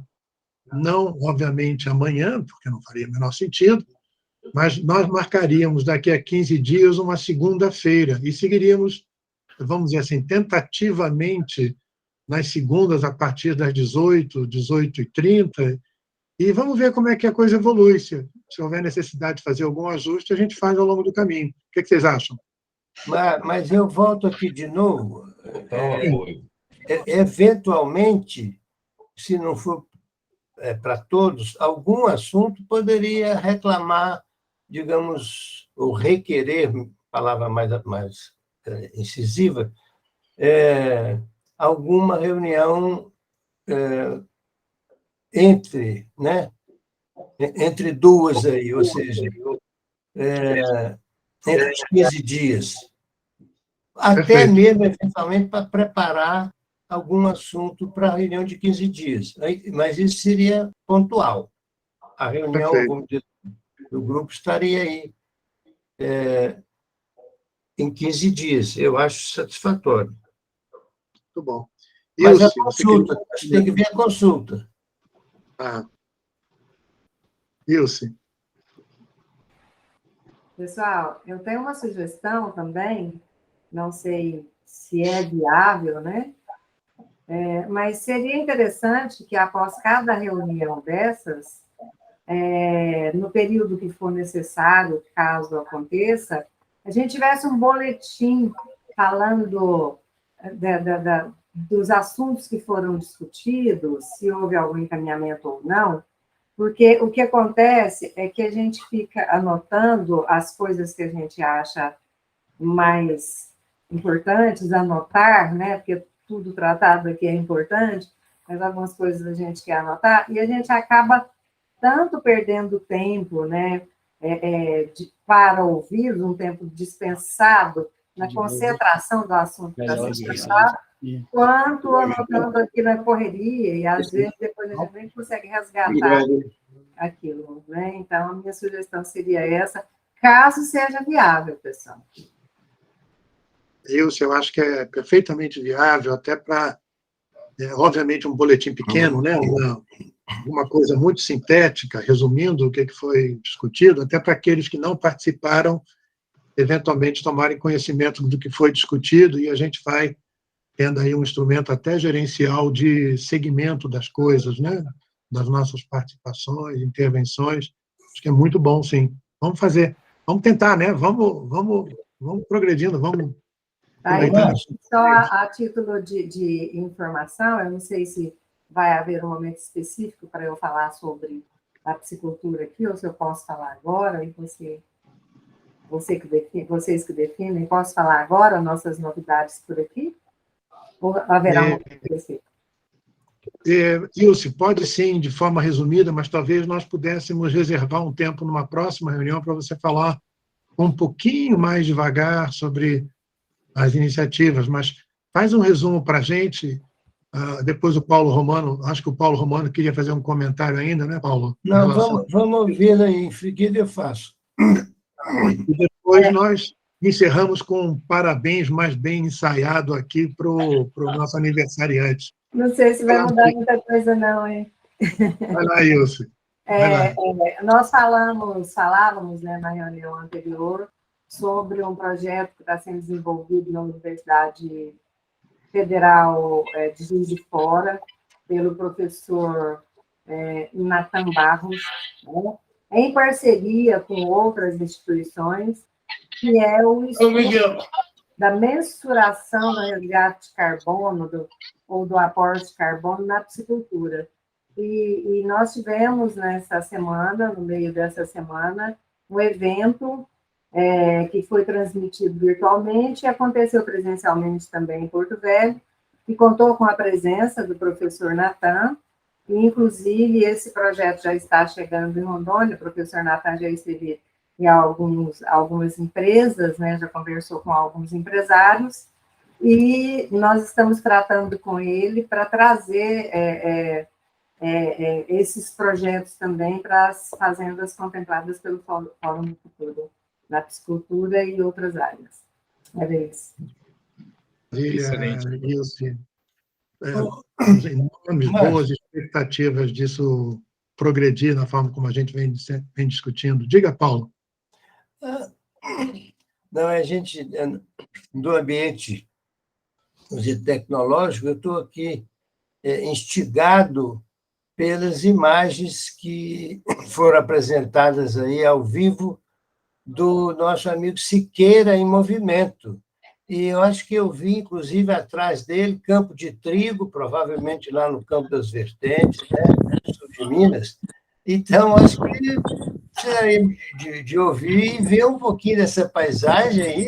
D: não, obviamente, amanhã, porque não faria o menor sentido, mas nós marcaríamos daqui a 15 dias uma segunda-feira e seguiríamos, vamos dizer assim, tentativamente, nas segundas, a partir das 18, 18h30, e vamos ver como é que a coisa evolui. Se houver necessidade de fazer algum ajuste, a gente faz ao longo do caminho. O que vocês acham?
F: Mas eu volto aqui de novo. Eventualmente, se não for para todos, algum assunto poderia reclamar, digamos, ou requerer, palavra mais incisiva, alguma reunião entre duas aí, ou seja, entre os 15 dias. Até mesmo, eventualmente, para preparar algum assunto para a reunião de 15 dias. Mas isso seria pontual. A reunião do grupo estaria aí em 15 dias. Eu acho satisfatório.
D: Muito bom.
F: Mas a consulta, você tem que ver a consulta.
D: Ilse.
N: Pessoal, eu tenho uma sugestão também, não sei se é viável, né? Mas seria interessante que, após cada reunião dessas, no período que for necessário, caso aconteça, a gente tivesse um boletim falando dos assuntos que foram discutidos, se houve algum encaminhamento ou não, porque o que acontece é que a gente fica anotando as coisas que a gente acha mais importantes, anotar, né? Porque tudo tratado aqui é importante, mas algumas coisas a gente quer anotar, e a gente acaba tanto perdendo tempo, né? Para ouvir, um tempo dispensado na concentração do assunto que está sendo tratado, quanto anotando aqui na correria, e às vezes depois a gente nem consegue resgatar aquilo, né? Então, a minha sugestão seria essa, caso seja viável, pessoal.
D: Eu acho que é perfeitamente viável, até para, obviamente, um boletim pequeno, né? Uma coisa muito sintética, resumindo o que foi discutido, até para aqueles que não participaram, eventualmente tomarem conhecimento do que foi discutido, e a gente vai tendo aí um instrumento até gerencial de segmento das coisas, né? Das nossas participações, intervenções. Acho que é muito bom, sim. Vamos fazer, vamos tentar, né? Vamos progredindo, vamos...
N: Aí, só a título de informação, eu não sei se vai haver um momento específico para eu falar sobre a psicultura aqui, ou se eu posso falar agora, e vocês que definem, posso falar agora nossas novidades por aqui? Ou haverá um momento específico?
D: Ilse, pode sim, de forma resumida, mas talvez nós pudéssemos reservar um tempo numa próxima reunião para você falar um pouquinho mais devagar sobre as iniciativas, mas faz um resumo para a gente, depois o Paulo Romano, acho que o Paulo Romano queria fazer um comentário ainda, né, Paulo?
F: Não, vamos ouvir aí, em seguida eu faço.
D: E depois nós encerramos com um parabéns mais bem ensaiado aqui para o nosso aniversariante.
N: Não sei se vai mudar muita coisa, não, hein?
D: Vai lá, Ilse.
N: Nós falávamos, né, na reunião anterior sobre um projeto que está sendo desenvolvido na Universidade Federal de Juiz de Fora, pelo professor Nathan Barros, né, em parceria com outras instituições, que é o estudo da mensuração do resgate de carbono ou do aporte de carbono na psicultura. E nós tivemos nessa semana, no meio dessa semana, um evento que foi transmitido virtualmente e aconteceu presencialmente também em Porto Velho, e contou com a presença do professor Nathan, e, inclusive, esse projeto já está chegando em Rondônia, o professor Nathan já esteve em algumas empresas, né, já conversou com alguns empresários, e nós estamos tratando com ele para trazer esses projetos também para as fazendas contempladas pelo Fórum do Futuro, na piscicultura e outras áreas. É isso.
D: Excelente. Ilse. Enormes, boas expectativas disso progredir na forma como a gente vem discutindo. Diga, Paulo.
F: Não, a gente, do ambiente tecnológico, eu estou aqui instigado pelas imagens que foram apresentadas aí ao vivo do nosso amigo Siqueira em movimento. E eu acho que eu vi, inclusive, atrás dele, campo de trigo, provavelmente lá no Campo das Vertentes, né, no sul de Minas. Então, acho que gostaria de ouvir e ver um pouquinho dessa paisagem aí.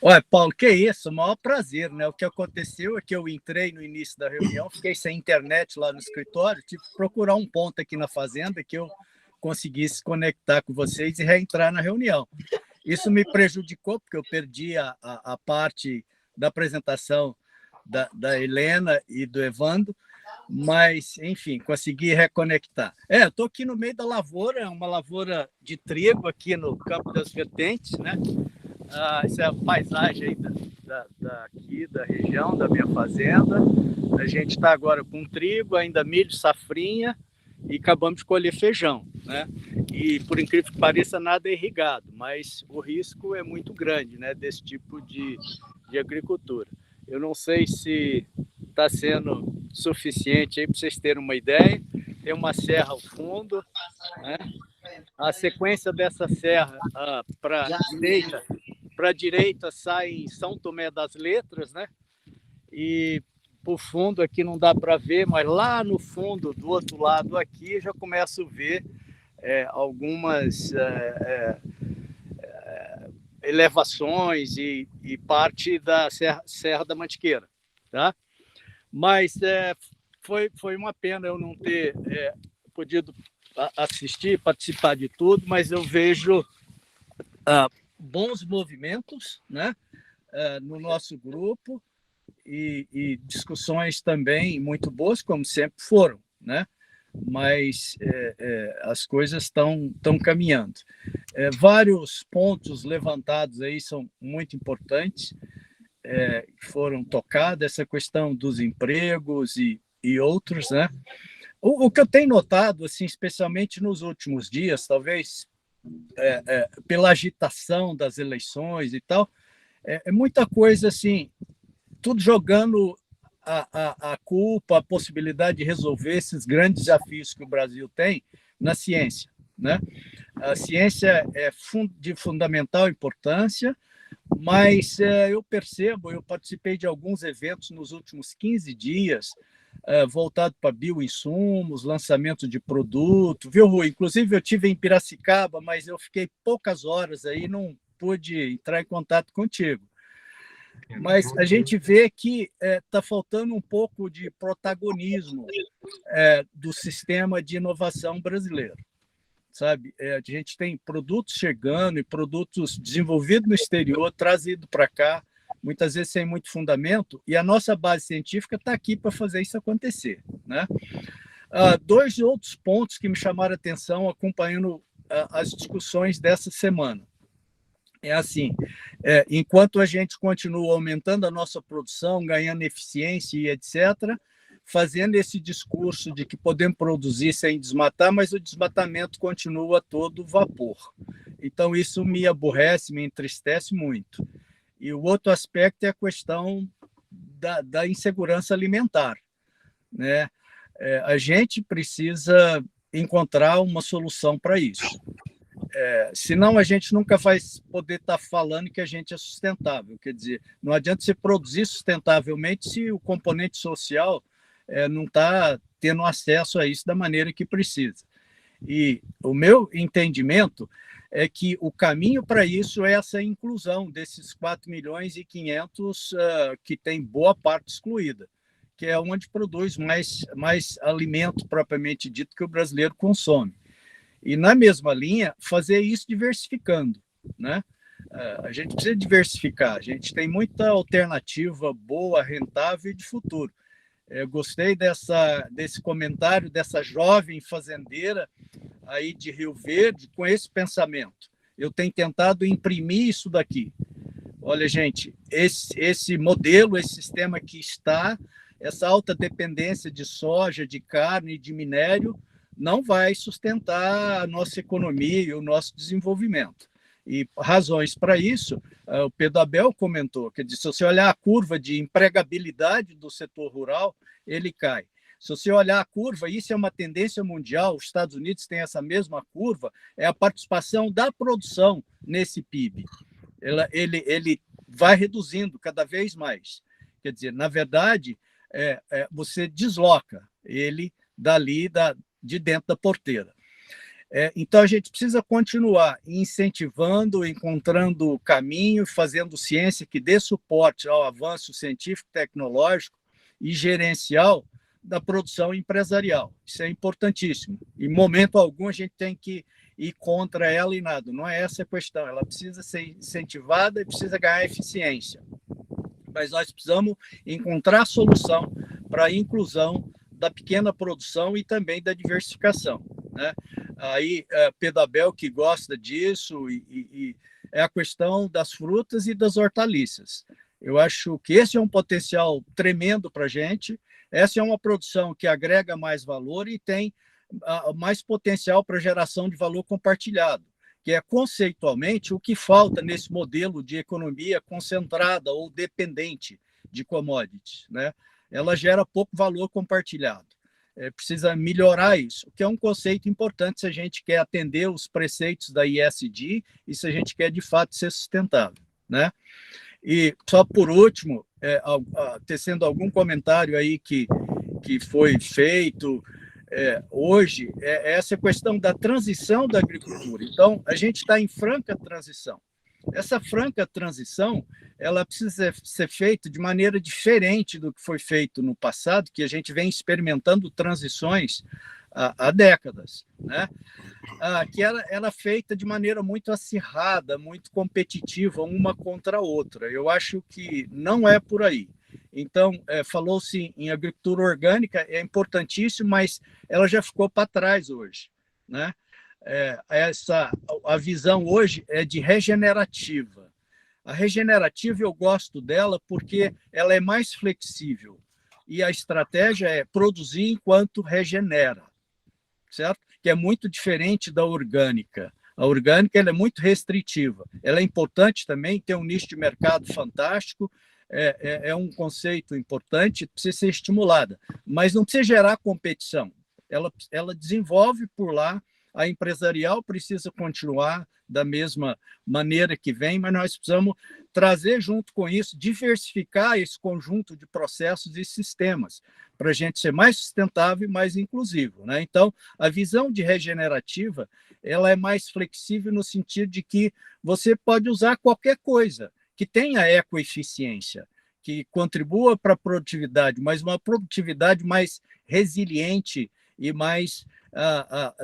M: Olha, Paulo, que isso, o maior prazer, né? O que aconteceu é que eu entrei no início da reunião, fiquei sem internet lá no escritório, tive que procurar um ponto aqui na fazenda que eu conseguisse conectar com vocês e reentrar na reunião. Isso me prejudicou, porque eu perdi a parte da apresentação da Helena e do Evandro, mas, enfim, consegui reconectar. Eu estou aqui no meio da lavoura, uma lavoura de trigo aqui no Campo das Vertentes, né? Essa é a paisagem aí daqui da região, da minha fazenda. A gente está agora com trigo, ainda milho, safrinha, e acabamos de colher feijão, né? E, por incrível que pareça, nada é irrigado, mas o risco é muito grande, né, desse tipo de agricultura. Eu não sei se está sendo suficiente aí para vocês terem uma ideia. Tem uma serra ao fundo, né? A sequência dessa serra para a direita para a direita sai em São Tomé das Letras, né? E por fundo aqui não dá para ver, mas lá no fundo, do outro lado aqui, já começo a ver algumas elevações e parte da Serra da Mantiqueira, tá? Mas foi uma pena eu não ter podido assistir, participar de tudo, mas eu vejo bons movimentos, né, no nosso grupo e discussões também muito boas, como sempre foram, né? Mas as coisas estão caminhando. Vários pontos levantados aí são muito importantes, que foram tocados, essa questão dos empregos e outros, né? O que eu tenho notado, assim, especialmente nos últimos dias, talvez pela agitação das eleições e tal, é muita coisa assim, tudo jogando a culpa, a possibilidade de resolver esses grandes desafios que o Brasil tem na ciência, né? A ciência é de fundamental importância, mas eu participei de alguns eventos nos últimos 15 dias, voltado para bioinsumos, lançamento de produto, viu, Rui? Inclusive, eu estive em Piracicaba, mas eu fiquei poucas horas aí, não pude entrar em contato contigo. Mas a gente vê que está faltando um pouco de protagonismo do sistema de inovação brasileiro, sabe? A gente tem produtos chegando e produtos desenvolvidos no exterior, trazidos para cá, muitas vezes sem muito fundamento, e a nossa base científica está aqui para fazer isso acontecer, né? Dois outros pontos que me chamaram a atenção acompanhando as discussões dessa semana. Assim, enquanto a gente continua aumentando a nossa produção, ganhando eficiência e etc., fazendo esse discurso de que podemos produzir sem desmatar, mas o desmatamento continua a todo vapor. Então, isso me aborrece, me entristece muito. E o outro aspecto é a questão da insegurança alimentar, né? A gente precisa encontrar uma solução para isso. Senão a gente nunca vai poder estar falando que a gente é sustentável. Quer dizer, não adianta você produzir sustentavelmente se o componente social não está tendo acesso a isso da maneira que precisa. E o meu entendimento é que o caminho para isso é essa inclusão desses 4 milhões e 500 que tem boa parte excluída, que é onde produz mais alimento propriamente dito que o brasileiro consome. E, na mesma linha, fazer isso diversificando, né? A gente precisa diversificar, a gente tem muita alternativa boa, rentável e de futuro. Gostei desse comentário dessa jovem fazendeira aí de Rio Verde com esse pensamento. Eu tenho tentado imprimir isso daqui. Olha, gente, esse modelo, esse sistema que está, essa alta dependência de soja, de carne e de minério, não vai sustentar a nossa economia e o nosso desenvolvimento. E razões para isso, o Pedro Abel comentou, quer dizer, se você olhar a curva de empregabilidade do setor rural, ele cai. Se você olhar a curva, isso é uma tendência mundial, os Estados Unidos têm essa mesma curva, é a participação da produção nesse PIB. Ele vai reduzindo cada vez mais. Quer dizer, na verdade, você desloca ele dali, de dentro da porteira. Então, a gente precisa continuar incentivando, encontrando o caminho, fazendo ciência que dê suporte ao avanço científico, tecnológico e gerencial da produção empresarial. Isso é importantíssimo. Em momento algum, a gente tem que ir contra ela e nada. Não é essa a questão. Ela precisa ser incentivada e precisa ganhar eficiência. Mas nós precisamos encontrar solução para a inclusão da pequena produção e também da diversificação, né? Aí, Pedro Abel, que gosta disso, e é a questão das frutas e das hortaliças. Eu acho que esse é um potencial tremendo para a gente, essa é uma produção que agrega mais valor e tem mais potencial para geração de valor compartilhado, que é conceitualmente o que falta nesse modelo de economia concentrada ou dependente de commodities, né? Ela gera pouco valor compartilhado. Precisa melhorar isso, que é um conceito importante se a gente quer atender os preceitos da ESG e se a gente quer, de fato, ser sustentável, né? E só por último, tecendo algum comentário aí que foi feito hoje, essa questão da transição da agricultura. Então, a gente está em franca transição. Essa franca transição, ela precisa ser feita de maneira diferente do que foi feito no passado, que a gente vem experimentando transições há décadas, né? Que era feita de maneira muito acirrada, muito competitiva, uma contra a outra. Eu acho que não é por aí. Então, falou-se em agricultura orgânica, é importantíssimo, mas ela já ficou para trás hoje, né? A visão hoje é de regenerativa. A regenerativa eu gosto dela porque ela é mais flexível e a estratégia é produzir enquanto regenera, certo? Que é muito diferente da orgânica. A orgânica ela é muito restritiva. Ela é importante também, tem um nicho de mercado fantástico, é um conceito importante, precisa ser estimulada, mas não precisa gerar competição. Ela desenvolve por lá, a empresarial precisa continuar da mesma maneira que vem, mas nós precisamos trazer junto com isso, diversificar esse conjunto de processos e sistemas, para a gente ser mais sustentável e mais inclusivo, né? Então, a visão de regenerativa ela é mais flexível no sentido de que você pode usar qualquer coisa que tenha ecoeficiência, que contribua para a produtividade, mas uma produtividade mais resiliente e mais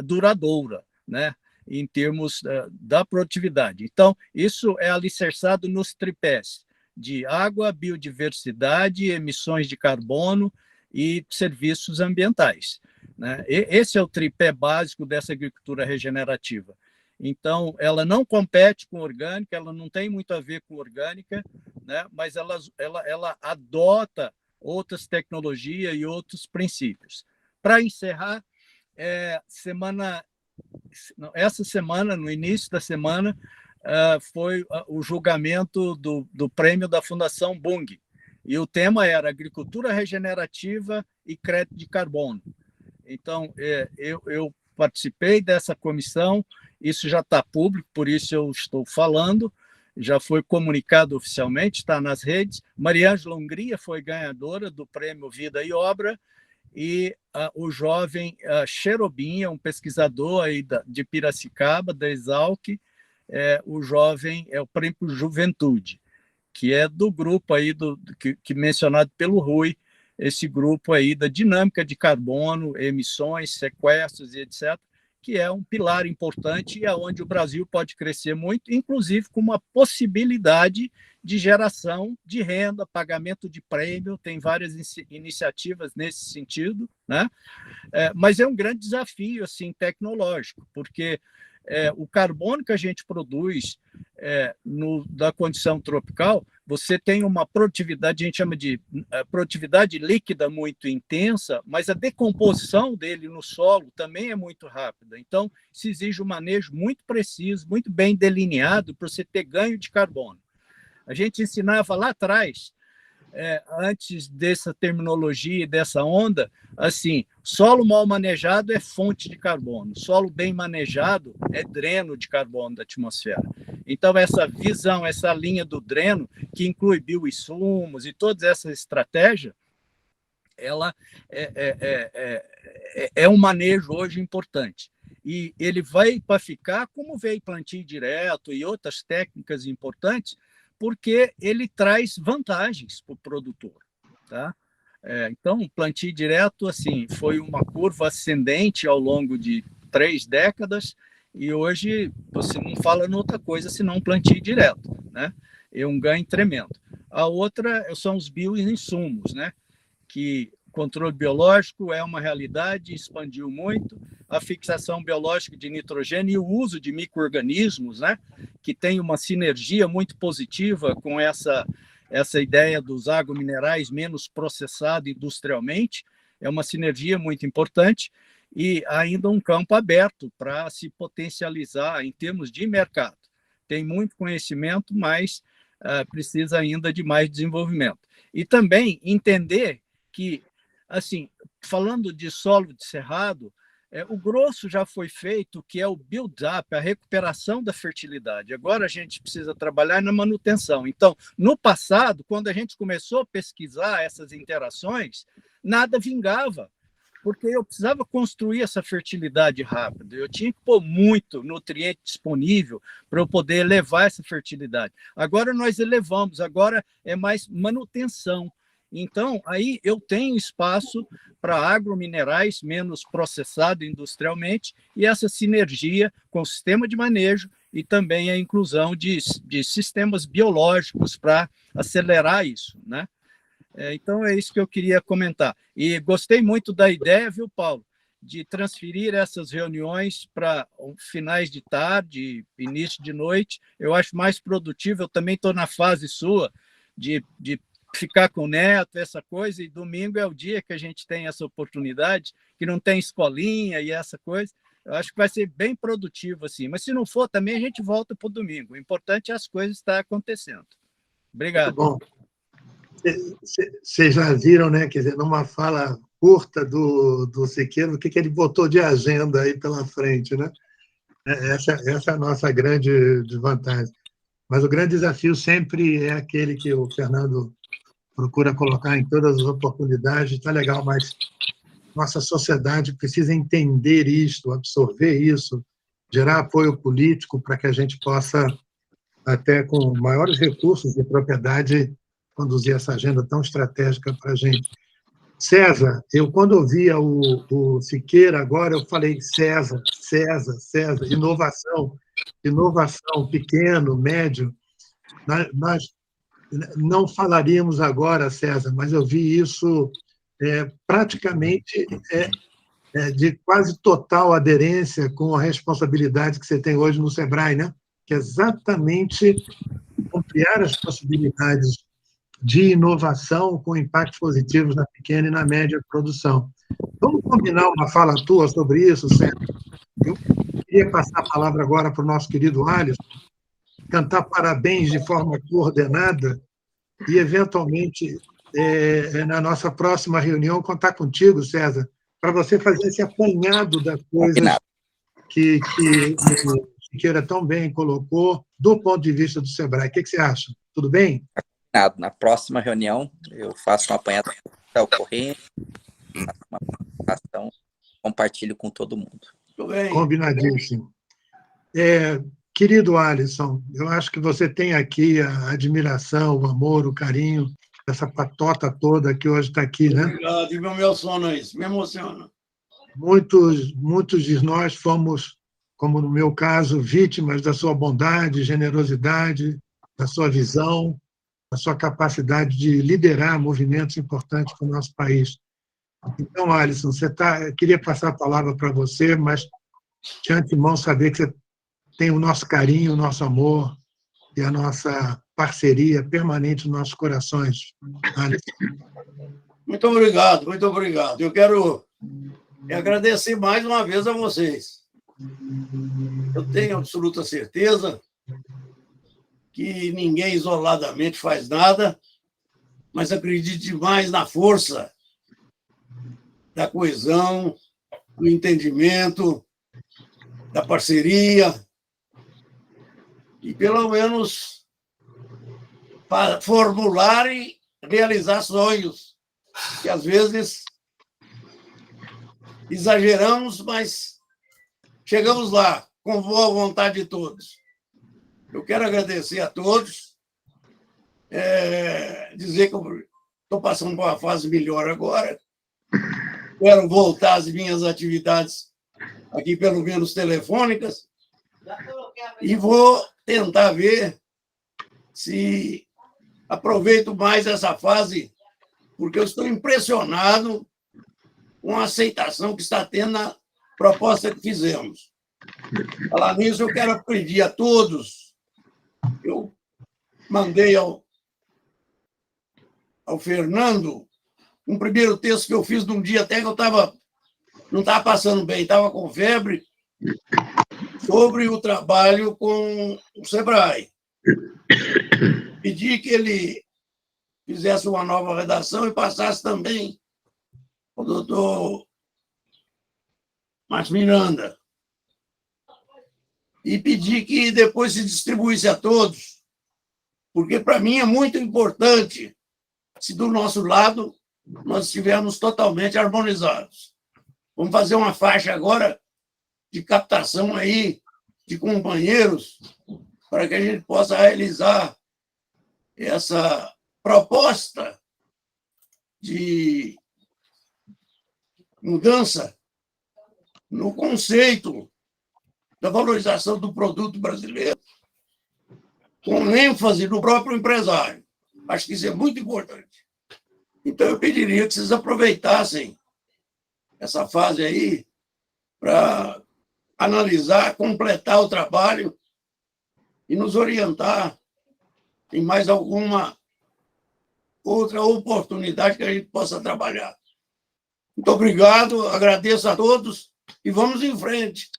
M: duradoura, né? Em termos da produtividade. Então, isso é alicerçado nos tripés de água, biodiversidade, emissões de carbono e serviços ambientais, né? Esse é o tripé básico dessa agricultura regenerativa. Então, ela não compete com orgânica, ela não tem muito a ver com orgânica, né? Mas ela adota outras tecnologias e outros princípios. Para encerrar, essa semana, no início da semana, foi o julgamento do prêmio da Fundação Bung. E o tema era agricultura regenerativa e crédito de carbono. Então, eu participei dessa comissão, isso já está público, por isso eu estou falando, já foi comunicado oficialmente, está nas redes. Mariângela Hungria foi ganhadora do prêmio Vida e Obra, e o jovem Cherobim, um pesquisador aí de Piracicaba, da Exalc, o jovem é o prêmio Juventude, que é do grupo aí que mencionado pelo Rui, esse grupo aí da dinâmica de carbono, emissões, sequestros e etc., que é um pilar importante e é onde o Brasil pode crescer muito, inclusive com uma possibilidade de geração de renda, pagamento de prêmio, tem várias iniciativas nesse sentido, né? Mas é um grande desafio assim, tecnológico, porque o carbono que a gente produz da condição tropical, você tem uma produtividade, a gente chama de produtividade líquida muito intensa, mas a decomposição dele no solo também é muito rápida. Então, se exige um manejo muito preciso, muito bem delineado para você ter ganho de carbono. A gente ensinava lá atrás, antes dessa terminologia e dessa onda, assim, solo mal manejado é fonte de carbono, solo bem manejado é dreno de carbono da atmosfera. Então, essa visão, essa linha do dreno, que inclui bioinsumos e todas essas estratégias, ela é um manejo hoje importante. E ele vai para ficar, como veio plantio direto e outras técnicas importantes, porque ele traz vantagens para o produtor, tá? Então, o plantio direto assim, foi uma curva ascendente ao longo de 3 décadas e hoje você não fala em outra coisa senão plantio direto, né? É um ganho tremendo. A outra são os bioinsumos, né? Que o controle biológico é uma realidade, expandiu muito, a fixação biológica de nitrogênio e o uso de micro-organismos, né? Que tem uma sinergia muito positiva com essa ideia dos agrominerais menos processados industrialmente, é uma sinergia muito importante e ainda um campo aberto para se potencializar em termos de mercado. Tem muito conhecimento, mas precisa ainda de mais desenvolvimento. E também entender que, assim, falando de solo de cerrado, o grosso já foi feito, que é o build-up, a recuperação da fertilidade. Agora a gente precisa trabalhar na manutenção. Então, no passado, quando a gente começou a pesquisar essas interações, nada vingava, porque eu precisava construir essa fertilidade rápida. Eu tinha que pôr muito nutriente disponível para eu poder elevar essa fertilidade. Agora nós elevamos, agora é mais manutenção. Então, aí eu tenho espaço para agrominerais menos processado industrialmente e essa sinergia com o sistema de manejo e também a inclusão de sistemas biológicos para acelerar isso, né? Então, é isso que eu queria comentar. E gostei muito da ideia, viu, Paulo, de transferir essas reuniões para finais de tarde, início de noite. Eu acho mais produtivo. Eu também estou na fase sua de ficar com o neto, essa coisa, e domingo é o dia que a gente tem essa oportunidade, que não tem escolinha e essa coisa. Eu acho que vai ser bem produtivo, assim. Mas se não for, também a gente volta para o domingo. O importante é as coisas estarem acontecendo. Obrigado.
D: Muito bom. Vocês já viram, né? Quer dizer, numa fala curta do Siqueira, o que ele botou de agenda aí pela frente, né? Essa é a nossa grande desvantagem. Mas o grande desafio sempre é aquele que o Fernando procura colocar em todas as oportunidades. Está legal, mas nossa sociedade precisa entender isso, absorver isso, gerar apoio político para que a gente possa, até com maiores recursos de propriedade, conduzir essa agenda tão estratégica para a gente. César, eu quando ouvia o Siqueira agora, eu falei César, inovação, pequeno, médio. Nós não falaríamos agora, César, mas eu vi isso praticamente de quase total aderência com a responsabilidade que você tem hoje no SEBRAE, né? Que é exatamente ampliar as possibilidades de inovação com impactos positivos na pequena e na média produção. Vamos combinar uma fala tua sobre isso, Sérgio? Eu queria passar a palavra agora para o nosso querido Alisson, cantar parabéns de forma coordenada e, eventualmente, na nossa próxima reunião, contar contigo, César, para você fazer esse apanhado das coisas que o Siqueira tão bem colocou do ponto de vista do SEBRAE. O que você acha? Tudo bem?
H: Na próxima reunião, eu faço um apanhado do que está ocorrendo, faço uma apresentação, compartilho com todo mundo.
D: Combinadíssimo. Querido Alisson, eu acho que você tem aqui a admiração, o amor, o carinho dessa patota toda que hoje está aqui, né?
O: Obrigado, e meu sono é isso, me emociona.
D: Muitos de nós fomos, como no meu caso, vítimas da sua bondade, generosidade, da sua visão, da sua capacidade de liderar movimentos importantes para o nosso país. Então, Alisson, eu queria passar a palavra para você, mas de antemão saber que você tem o nosso carinho, o nosso amor e a nossa parceria permanente nos nossos corações. Alisson.
O: Muito obrigado, muito obrigado. Eu quero agradecer mais uma vez a vocês. Eu tenho absoluta certeza que ninguém isoladamente faz nada, mas acredito demais na força da coesão, do entendimento, da parceria, e pelo menos para formular e realizar sonhos, que às vezes exageramos, mas chegamos lá, com boa vontade de todos. Eu quero agradecer a todos, dizer que eu estou passando por uma fase melhor agora, quero voltar às minhas atividades aqui, pelo menos telefônicas, e vou tentar ver se aproveito mais essa fase, porque eu estou impressionado com a aceitação que está tendo na proposta que fizemos. Falar nisso, eu quero pedir a todos. Eu mandei ao Fernando um primeiro texto que eu fiz num dia até que eu não estava passando bem, estava com febre, sobre o trabalho com o SEBRAE. Pedi que ele fizesse uma nova redação e passasse também ao doutor Márcio Miranda, e pedir que depois se distribuísse a todos, porque para mim é muito importante se do nosso lado nós estivermos totalmente harmonizados. Vamos fazer uma faixa agora de captação aí de companheiros para que a gente possa realizar essa proposta de mudança no conceito da valorização do produto brasileiro, com ênfase no próprio empresário. Acho que isso é muito importante. Então, eu pediria que vocês aproveitassem essa fase aí para analisar, completar o trabalho e nos orientar em mais alguma outra oportunidade que a gente possa trabalhar. Muito obrigado, agradeço a todos e vamos em frente.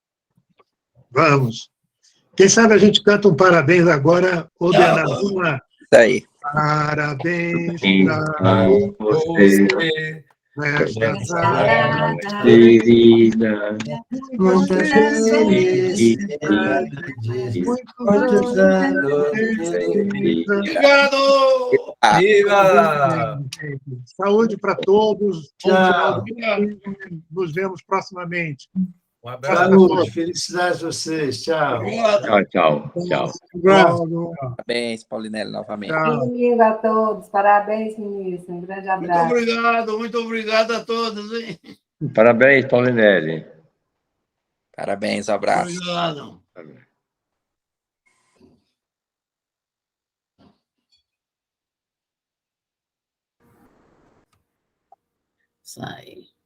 D: Vamos. Quem sabe a gente canta um parabéns agora, ordenando uma.
H: Isso aí.
D: Parabéns
I: para você,
D: nessa
I: querida.
F: Muitas felicidades, muitos anos de vida.
O: Obrigado!
J: Viva!
D: Saúde para todos. Bom
F: Tchau.
D: final de semana. Nos vemos proximamente.
J: Um abraço.
F: Saúde, felicidades a vocês. Tchau.
I: Tchau, tchau, tchau.
D: Obrigado.
H: Parabéns, Paulinelli, novamente.
D: Tchau.
N: Que lindo a todos. Parabéns, ministro. Um grande abraço.
O: Muito obrigado a todos. Hein?
I: Parabéns, Paulinelli.
H: Parabéns, abraço.
O: Obrigado.
P: Sai.